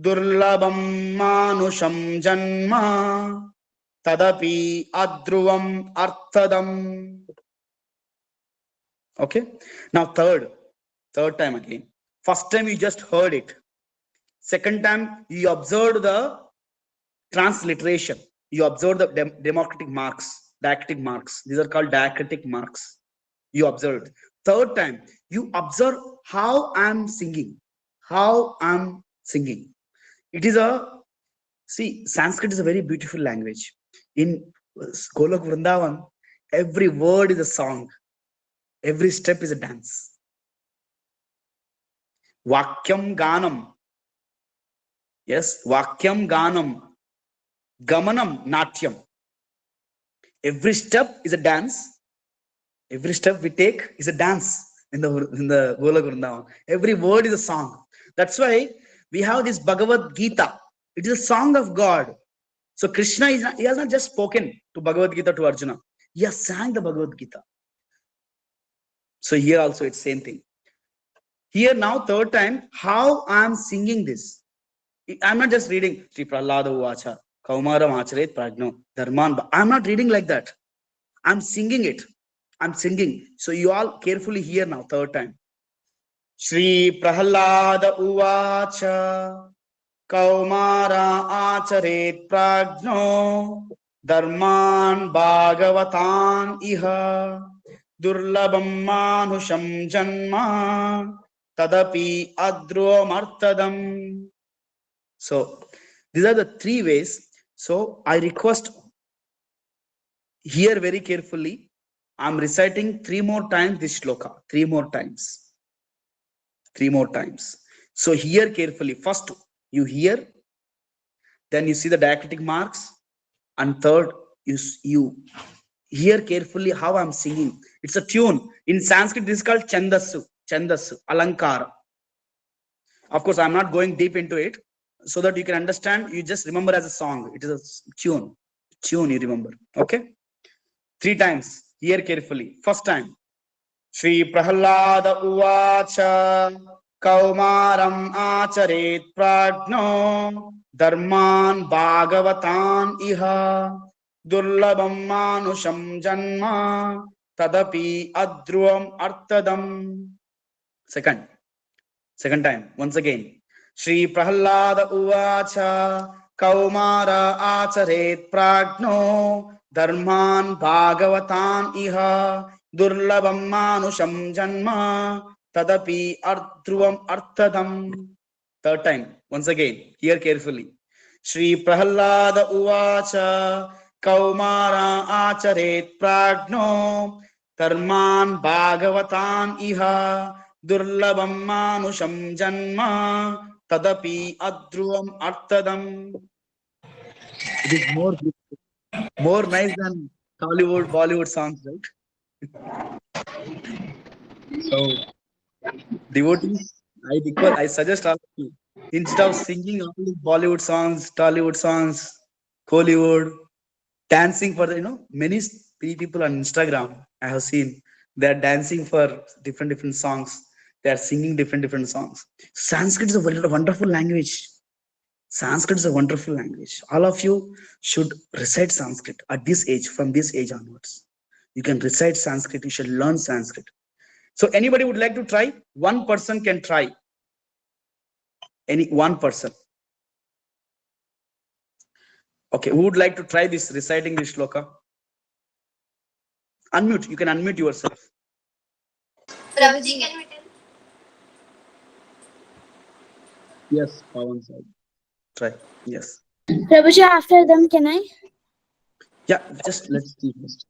Durlabam Manusham Janma Tadapi Adruvam Arthadam. Okay. Now third time again. First time you just heard it. Second time you observed the transliteration. You observe the democratic marks, diacritic marks. These are called diacritic marks. You observed. Third time, you observe how I'm singing. How I'm singing. It is Sanskrit is a very beautiful language. In Golok Vrindavan, every word is a song. Every step is a dance. Vakyam Ganam. Yes, Vakyam Ganam. Gamanam Natyam. Every step is a dance. Every step we take is a dance in the Golok Vrindavan. Every word is a song. That's why we have this Bhagavad Gita. It is a song of God. So Krishna he has not just spoken to Bhagavad Gita to Arjuna. He has sang the Bhagavad Gita. So here also it's same thing. Here now third time, how I am singing this. I'm not just reading Sri Prahlada Uvacha, Kaumaram Acharet Pragno, Dharman. I'm not reading like that. I'm singing it. I'm singing. So you all carefully hear now, third time. Shri Prahlada Uvacha, Kaumara Acharet Pragno, Dharman Bhagavatan Iha, Durlabam Manusham Janma, Tadapi Adruamartadam. So these are the three ways. So I request, hear very carefully. I'm reciting 3 more times this shloka. 3 more times. 3 more times. So hear carefully. First you hear, then you see the diacritic marks, and third you hear carefully how I'm singing. It's a tune. In Sanskrit this is called chandasu, alankara. Of course I'm not going deep into it. So that you can understand, you just remember as a song. It is a tune you remember. Okay, 3 times. Hear carefully. First time, Shri Prahlada Uvacha Kaumaram Acharet Pragno Dharman Bhagavatan Iha Durlabam Manusham Janma Tadapi Adruam Artadam. Second time, once again. Shri Prahlada Uvacha Kaumara Acharet Pragno Dharman Bhagavatan Iha Durlabam Manusham Janma Tadapi Ardruvam Arthadam. Third time, once again, hear carefully. Shri Prahlada Uvacha Kaumara Acharet Pragno Dharman Bhagavatan Iha Durlabam Manusham Janma Tadapi Adruvam Artadam. It is more nice than Hollywood, Bollywood songs, right? So, devotees, I suggest all of you, instead of singing all these Bollywood songs, Tollywood songs, Hollywood, dancing for the, many people on Instagram I have seen, they are dancing for different songs. They are singing different songs. Sanskrit is a wonderful language. Sanskrit is a wonderful language. All of you should recite Sanskrit at this age, from this age onwards. You can recite Sanskrit. You should learn Sanskrit. So anybody would like to try? One person can try. One person. Okay, who would like to try this, reciting this shloka? Unmute. You can unmute yourself. Prabhuji, can we tell? Yes, Pawan side. Try. Yes. Prabhuji, after them, can I? Yeah, just let's see this.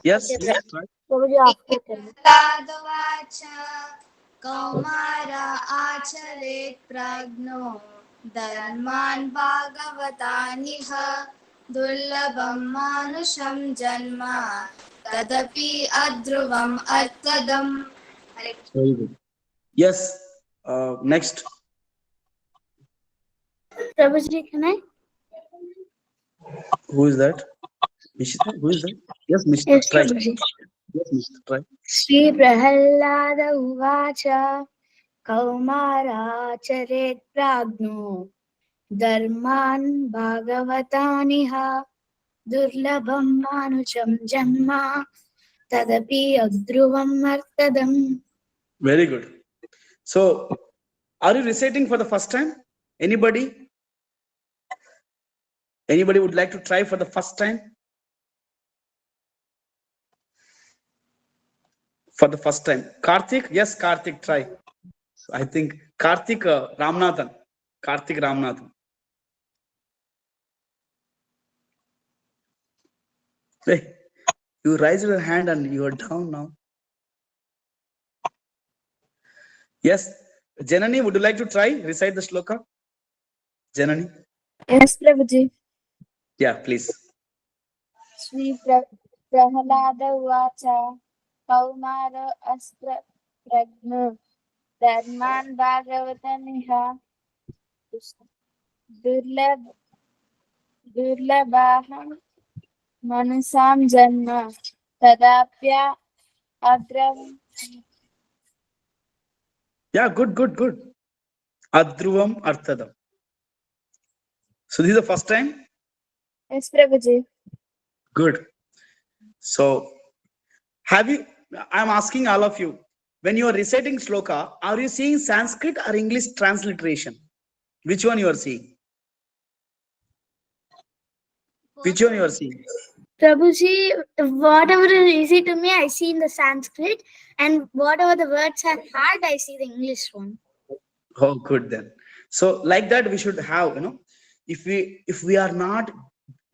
Yes, yes, try. Prabhuji, after can I? Tadvacha Kaumara Acharet Pragno Dharman Bhagavataniha दुर्लभं मानुषं जन्म तदपि अध्रुवम् अर्थदम्. Very good. Yes. Next. Prabhuji, can I? Who is that? Nishita? Who is that? Yes, Mr. Yes, Try. Prabhuji. Yes, Mr. Try. Sri Prahallada Uvacha Kaumaracharet Pragno Dharman Bhagavataniha Durlabham Manucham Janma Tadapi Adruvam Artadam. Very good. So, are you reciting for the first time? Anybody? Anybody would like to try for the first time? For the first time. Karthik? Yes, Karthik, try. I think Karthik Ramnathan. Karthik Ramnathan. Hey, you raised your hand and you are down now. Yes. Janani, would you like to try? Recite the shloka? Janani? Yes, Prabhuji. Yeah, please. Sri Prahalada Vacha Kaumara Astra Pragna Dharman Bhagavataniha Durlabham Manusam Janma Tadapya Adram. Yeah, good. Adruvam Arthadam. So this is the first time? Yes, Prabhuji. Good. So I'm asking all of you, when you are reciting shloka, are you seeing Sanskrit or English transliteration? Which one you are seeing? Which one you are seeing? Prabhuji, whatever is easy to me, I see in the Sanskrit, and whatever the words are hard, I see the English one. Oh, good then. So like that we should have, if we are not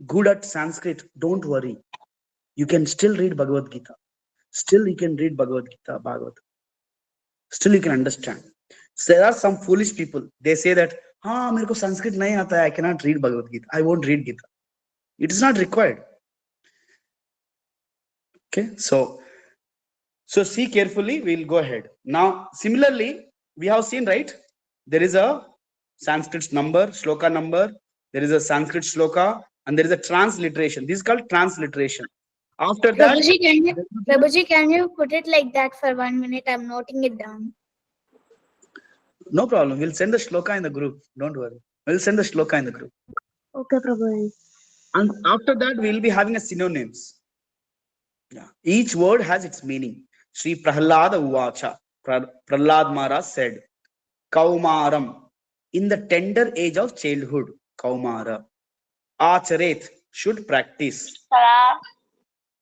good at Sanskrit, don't worry. You can still read Bhagavad Gita. Still you can read Bhagavad Gita, Bhagavad. Still you can understand. So there are some foolish people. They say that, मेरे को Sanskrit नहीं आता है, I cannot read Bhagavad Gita. I won't read Gita. It is not required. Okay, so see carefully. We'll go ahead. Now, similarly, we have seen, right? There is a Sanskrit number, shloka number. There is a Sanskrit shloka, and there is a transliteration. This is called transliteration. After that, Prabhuji, can you put it like that for 1 minute? I'm noting it down. No problem. We'll send the shloka in the group. Don't worry. We'll send the shloka in the group. Okay, Prabhuji. And after that, we'll be having a synonyms. Yeah. Each word has its meaning. Sri Prahlada Uvacha. Prahlad Maharaj said, Kaumaram, in the tender age of childhood, Kaumara. Acharet, should practice.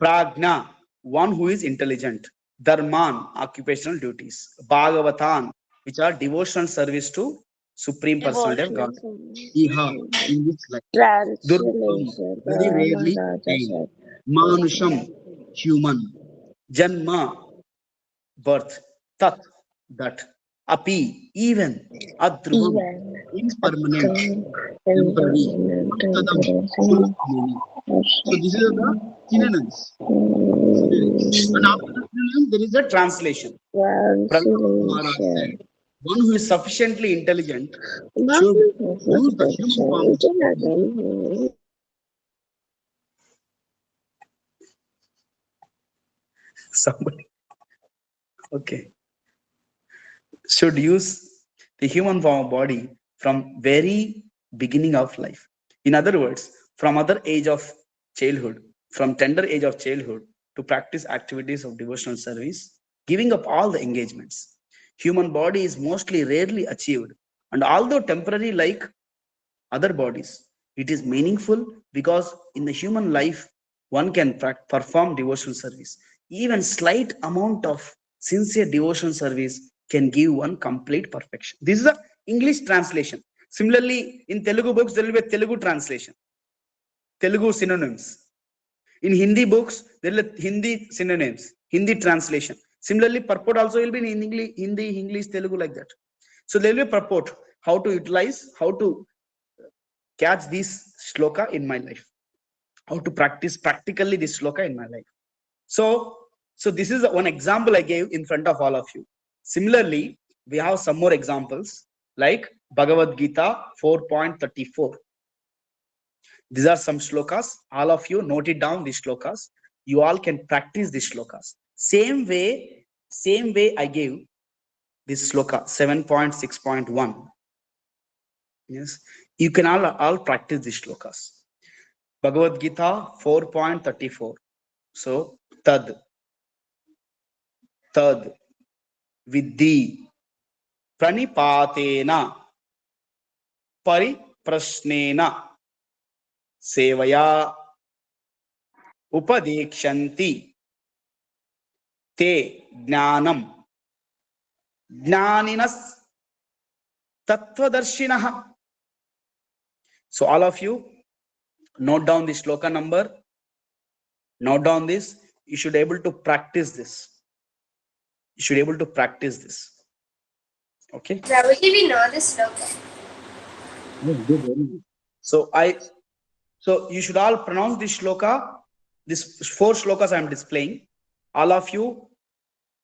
Pragna, one who is intelligent. Dharman, occupational duties. Bhagavatan, which are devotional service to Supreme Personality of God. Iha, in this life. Durlabham, very rarely attained. Manusham, human. Janma, birth. Tat, that. Api, even. Adruvam, impermanent. Temporary. Artadam, full of meaning. So this is the synonyms. And after the synonym, there is a translation. Maharaj said, one who is sufficiently intelligent should use the human form. Somebody, okay, should use the human form of body from very beginning of life. In other words, from other age of childhood, from tender age of childhood, to practice activities of devotional service, giving up all the engagements. Human body is mostly rarely achieved, and although temporary like other bodies, it is meaningful because in the human life, one can perform devotional service. Even slight amount of sincere devotional service can give one complete perfection. This is the English translation. Similarly, in Telugu books, there will be a Telugu translation, Telugu synonyms. In Hindi books, there will be Hindi synonyms, Hindi translation. Similarly, purport also will be in English, Hindi, English, Telugu, like that. So there will be a purport, how to utilize, how to catch this shloka in my life. how to practice practically this shloka in my life. So this is one example I gave in front of all of you. Similarly, we have some more examples like Bhagavad Gita 4.34. These are some shlokas. All of you note it down, these shlokas. You all can practice these shlokas. Same way I gave this shloka 7.6.1. Yes, you can all practice these shlokas. Bhagavad Gita 4.34. So tad viddhi pranipatena pariprasnena sevaya upadekshanti te jnanam jnaninas tattvadarshinaha. So all of you note down the shloka number, note down this. You should be able to practice this. You should be able to practice this. Okay. Prabhuji, we know this sloka. So you should all pronounce this shloka. These 4 shlokas I am displaying. All of you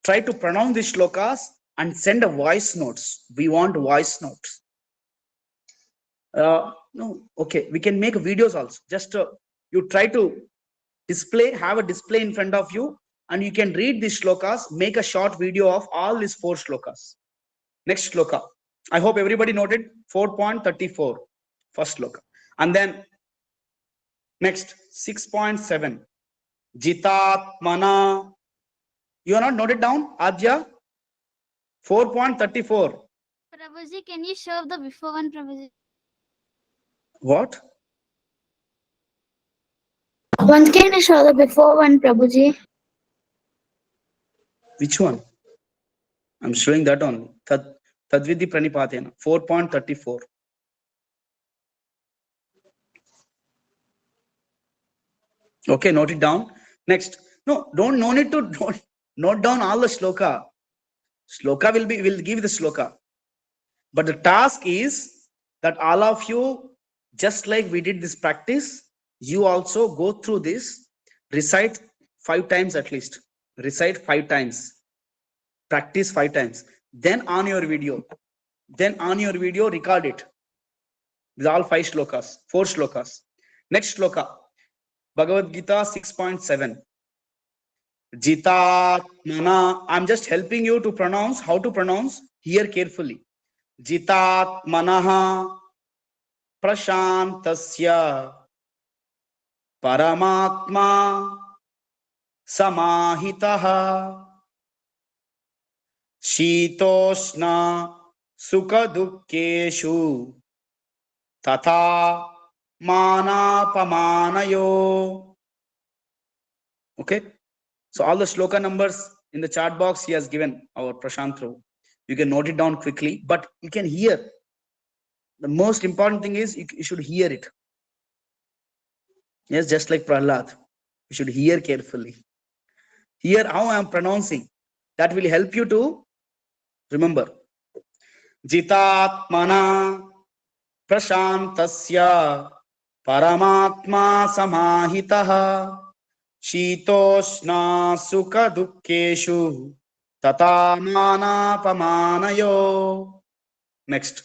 try to pronounce these shlokas and send a voice notes. We want voice notes. No, okay. We can make videos also. Just you try to have a display in front of you, and you can read these shlokas. Make a short video of all these 4 shlokas. Next shloka. I hope everybody noted 4.34, first shloka. And then next 6.7. Jitatmana. You are not noted down, Adya? 4.34. Prabhuji, can you show the before one, Prabhuji? What? Once can you show the before one, Prabhuji? Which one? I'm showing that only. Tadvidhi pranipatena. 4.34. Okay, note it down. Next. No need to note down all the shloka. Shloka will give the shloka. But the task is that all of you, just like we did this practice, you also go through this, recite 5 times at least. Recite 5 times. Practice 5 times. Then on your video, record it with all 5 shlokas, 4 shlokas. Next shloka, Bhagavad Gita 6.7. Jitatmana. I'm just helping you to pronounce, how to pronounce. Hear carefully. Jitatmanaha prashantasya paramatma samahitaha shitoshna sukadukeshu tata manapamanayo. Okay, so all the shloka numbers in the chat box he has given, our Prashant Prabhu. You can note it down quickly, but you can hear. The most important thing is you should hear it. Yes, just like Prahlad, you should hear carefully. Hear how I am pronouncing. That will help you to remember. Jitatmana prashantasya paramatma samahitaha shitoshna sukha dukkeshu tatamana pamanayo. Next,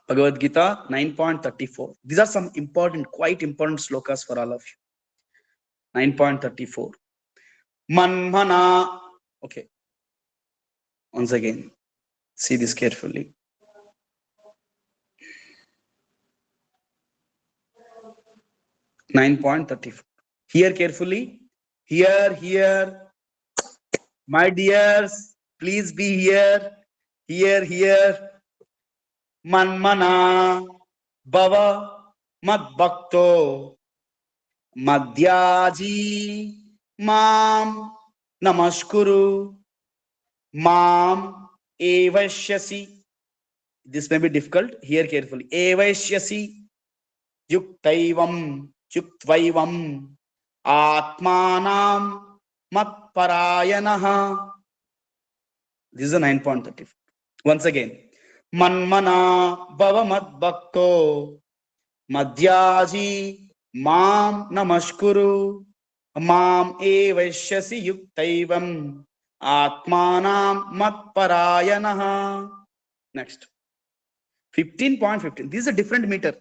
Bhagavad Gita 9.34. These are some quite important slokas for all of you. 9.34. Manmana. Okay. Once again, see this carefully. (9.34). Hear carefully. Here. My dears, please be here. Here. Manmana bhava madbhakto madhyaji mam namaskuru mam evashyasi. This may be difficult. Hear carefully. Evashyasi yuktvaivam atmanam matparayanaha. This is a 9.34. Once again. Manmana bhava madbhakto madhyaji Mam namaskuru. Mam evaishyasi yuktaivam. Atmanam matparayanaha. Next. 15.15. This is a different meter.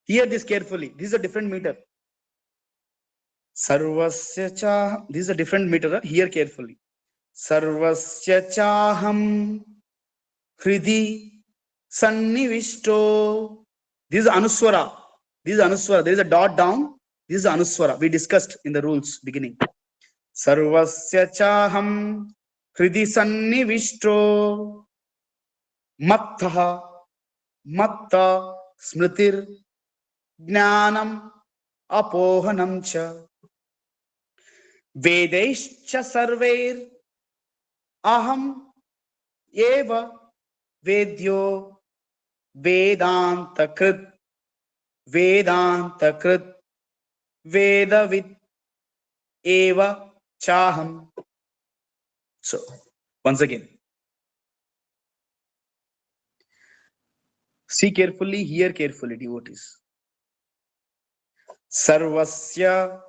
Hear this carefully. This is a different meter. Sarvasya cha. This is a different meter. Hear carefully. Sarvasya chaham hridi sannivishto. This is Anuswara. This is Anuswara. There is a dot down. This is Anuswara. We discussed in the rules beginning. Sarvasya chaham hridi sannivishto. Mattha. Matta smritir jnanam apohanam cha. Vedaischa sarvair aham eva vedyo vedanta krit vedavit eva chaham. So once again, see carefully, hear carefully, devotees. Sarvasya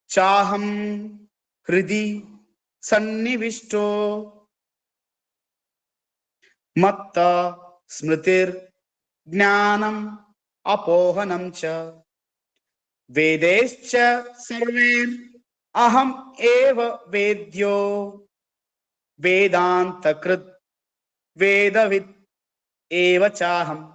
chaham hridi sannivishto matta smritir jnanam apohanam cha. Vedescha sarver aham eva vedyo vedanta krit vedavit eva chaham.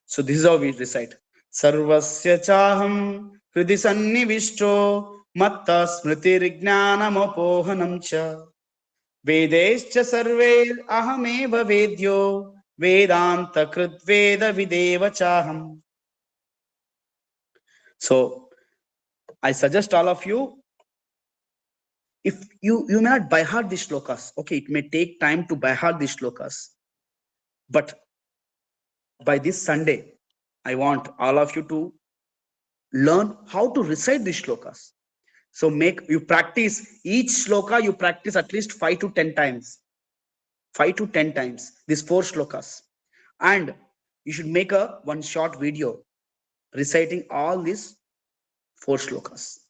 So this is how we recite. Sarvasya chaham hridi sannivishto matta smritir jnanam apohanam cha. Vedescha sarver aham eva vedyo vedanta krit vedavideva chaham. So I suggest all of you, if you may not by heart these shlokas, okay, it may take time to by heart these shlokas, but by this Sunday, I want all of you to learn how to recite these shlokas. So you practice each shloka, you practice at least 5 to 10 times. 5 to 10 times, these 4 shlokas. And you should make one short video reciting all these 4 shlokas.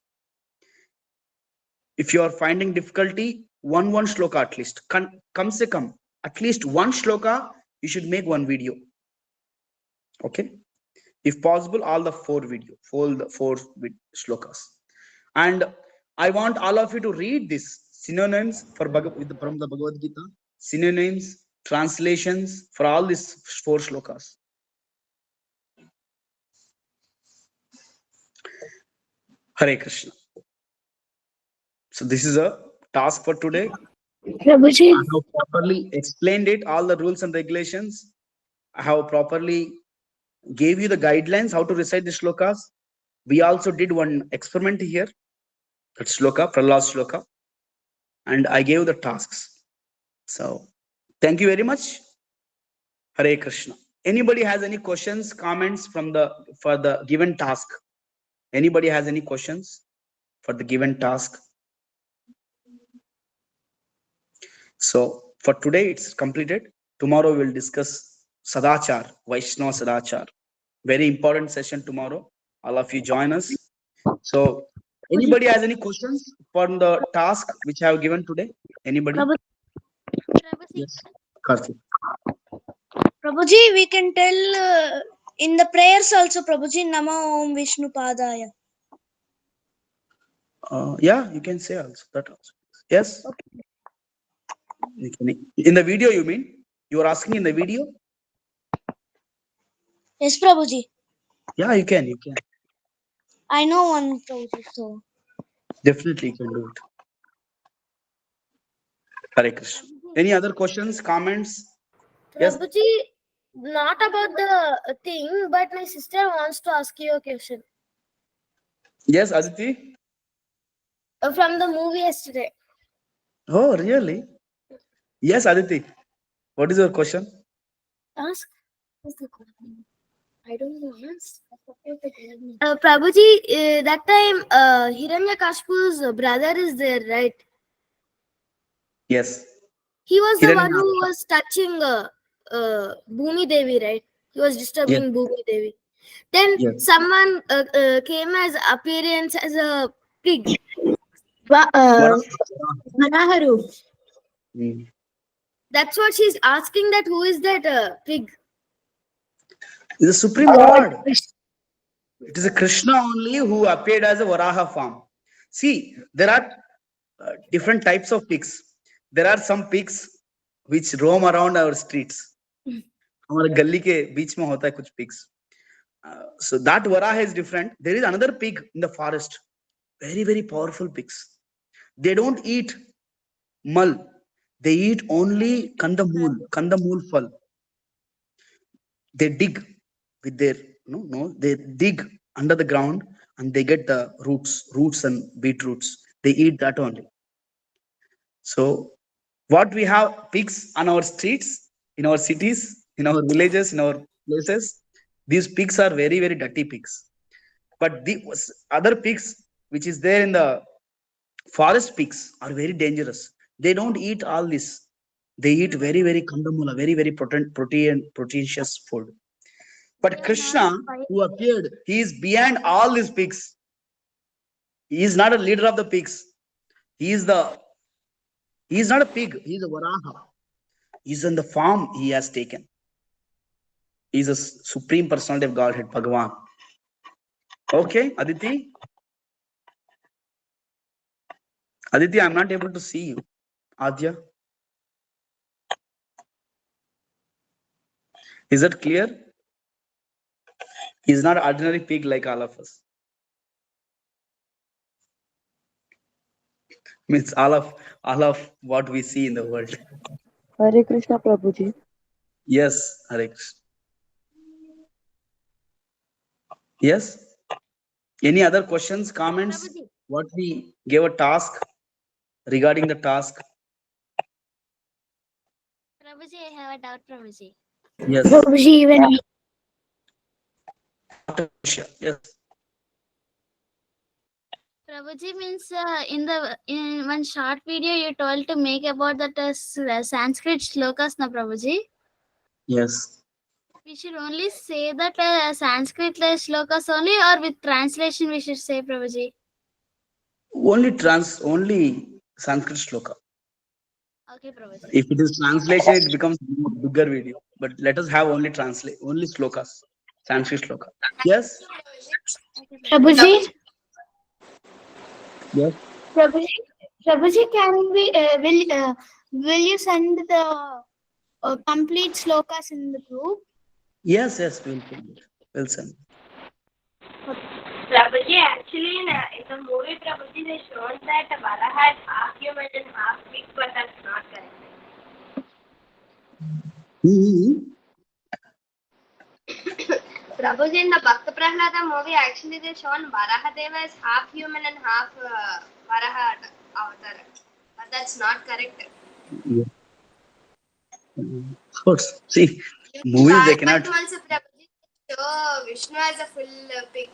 If you are finding difficulty, one shloka at least. Kam se kam, at least one shloka, you should make one video. Okay? If possible, all the 4 shlokas. And I want all of you to read this synonyms from the Bhagavad Gita, synonyms, translations for all these 4 shlokas. Hare Krishna. So this is a task for today. Prabhuji. I have properly explained it, all the rules and regulations. I have properly gave you the guidelines how to recite the shlokas. We also did one experiment here, that shloka, Prahlad's shloka, and I gave the tasks. So thank you very much. Hare Krishna. Anybody has any questions, comments for the given task? Anybody has any questions for the given task? So for today it's completed. Tomorrow we'll discuss Sadachar, Vaishnava Sadachar. Very important session tomorrow. All of you join us. So anybody has any questions for the task which I have given today? Anybody? Prabhuji. Yes. Karthik. Prabhuji, we can tell in the prayers also, Prabhuji, Nama Om Vishnu Padaya. Yeah, you can say also that also. Yes. Okay. In the video, you mean? You are asking in the video? Yes, Prabhuji. Yeah, you can. I know one, Prabhuji, so. Definitely you can do it. Hare Krishna. Any other questions, comments? Yes. Prabhuji, not about the thing, but my sister wants to ask you a question. Yes, Aditi. From the movie yesterday. Oh, really? Yes, Aditi. What is your question? Ask. I don't know. Prabhuji, that time Hiranyakashipu's brother is there, right? Yes. He was the one who was touching Bhumi Devi, right? He was disturbing Bhumi Devi. Then Yes. someone came as appearance as a pig. Manaharu. Mm. That's what she's asking, that who is that pig? The Supreme Lord. It is a Krishna only who appeared as a Varaha form. See, there are different types of pigs. There are some pigs which roam around our streets. हमारे गली के बीच में होता है कुछ pigs. So that Varaha is different. There is another pig in the forest. Very, very powerful pigs. They don't eat mal. They eat only kandamul phal. They dig with their they dig under the ground and they get the roots and beetroots. They eat that only. So what we have pigs on our streets, in our cities, in our villages, in our places, these pigs are very, very dirty pigs. But the other pigs which is there in the forest, pigs are very dangerous. They don't eat all this. They eat very, very kandamula, very, very proteinous food. But Krishna, who appeared, he is beyond all these pigs. He is not a leader of the pigs. He is not a pig. He is a Varaha. He is in the form he has taken. He is a supreme personality of Godhead, Bhagavan. Okay, Aditi? Aditi, I'm not able to see you. Adya? Is that clear? He is not an ordinary pig like all of us. Means all of what we see in the world. Hare Krishna, Prabhuji. Yes, Hare Krishna. Yes. Any other questions, comments? Prabhuji. What we gave a task regarding the task? Prabhuji, I have a doubt, Prabhuji. Yes. Prabhuji, even Yes. Prabhuji means in one short video you told to make about that Sanskrit shlokas, na Prabhuji? Yes. We should only say that Sanskrit shlokas only, or with translation we should say, Prabhuji? Only Sanskrit shloka. Okay, Prabhuji. If it is translation, it becomes bigger video. But let us have only slokas, Sanskrit shloka. Yes. Okay, Prabhuji. Prabhuji, Yes. Prabhuji, can we will you send the complete slokas in the group? Yes. Yes. We'll send. Prabhuji, actually in the movie, Prabhuji, they shown that Varaha is half human and half pig, but that's not correct. Prabhuji, in the Bhakta Prahlada movie, actually they shown Varaha Deva is half human and half Varaha avatar. But that's not correct. Yeah. Of course. See, movies they cannot. Bhagavatam also, Prabhuji, show Vishnu as a full pig,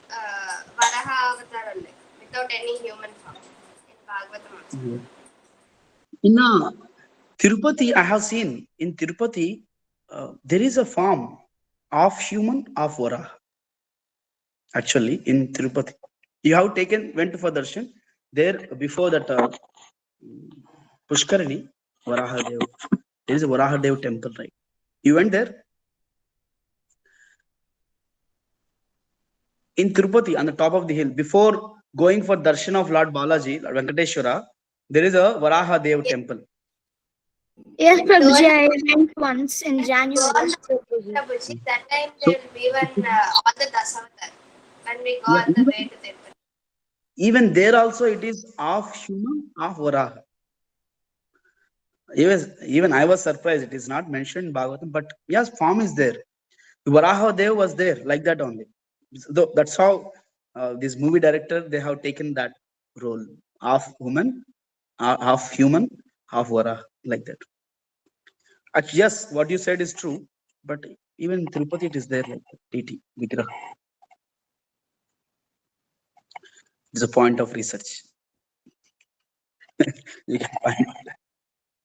Varaha avatar only, without any human form. In Bhagavatam also. In Tirupati, I have seen in Tirupati, there is a form of human of Varaha. Actually, in Tirupati, you have went for darshan there before that Pushkarani, Varaha Dev. There is a Varaha Dev temple, right? You went there? In Tirupati, on the top of the hill, before going for darshan of Lord Balaji, Lord Venkateshwara, there is a Varaha Dev temple. Yes, Prabhuji, I went once in January. Prabhuji, that time there will be one all the Dasavatar when we go Yeah, on the way to temple. even there also it is of human, of Varaha. Even I was surprised. It is not mentioned in Bhagavatam, but yes, form is there. Varaha Dev was there, like that only. So that's how this movie director, they have taken that role of woman, half human, half Varaha, like that. Yes, what you said is true, but even in Tirupati it is there, like that. TT Vigraha. It's a point of research. You can find it.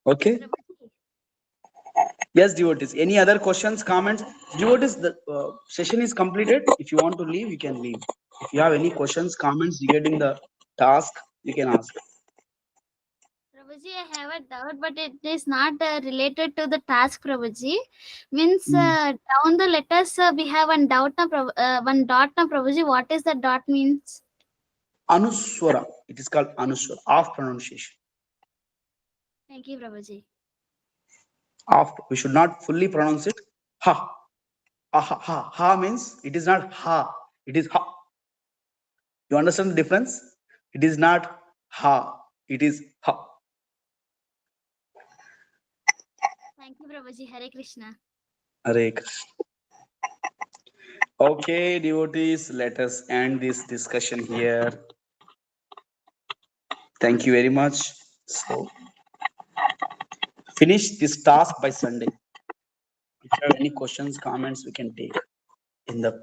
Okay. Yes, devotees. Any other questions, comments? Devotees, the session is completed. If you want to leave, you can leave. If you have any questions, comments regarding the task, you can ask. Prabhuji, I have a doubt, but it is not related to the task, Prabhuji. Means down the letters we have one dot na Prabhuji. What is the dot means? Anuswara. It is called Anuswara. Off pronunciation. Thank you, Prabhuji. Off. We should not fully pronounce it. Ha. Ha, ha, ha means it is not ha. It is ha. You understand the difference? It is not ha. It is ha. Thank you, Prabhuji. Hare Krishna. Hare Krishna. Okay, devotees, let us end this discussion here. Thank you very much. So, finish this task by Sunday. If you have any questions, comments, we can take in the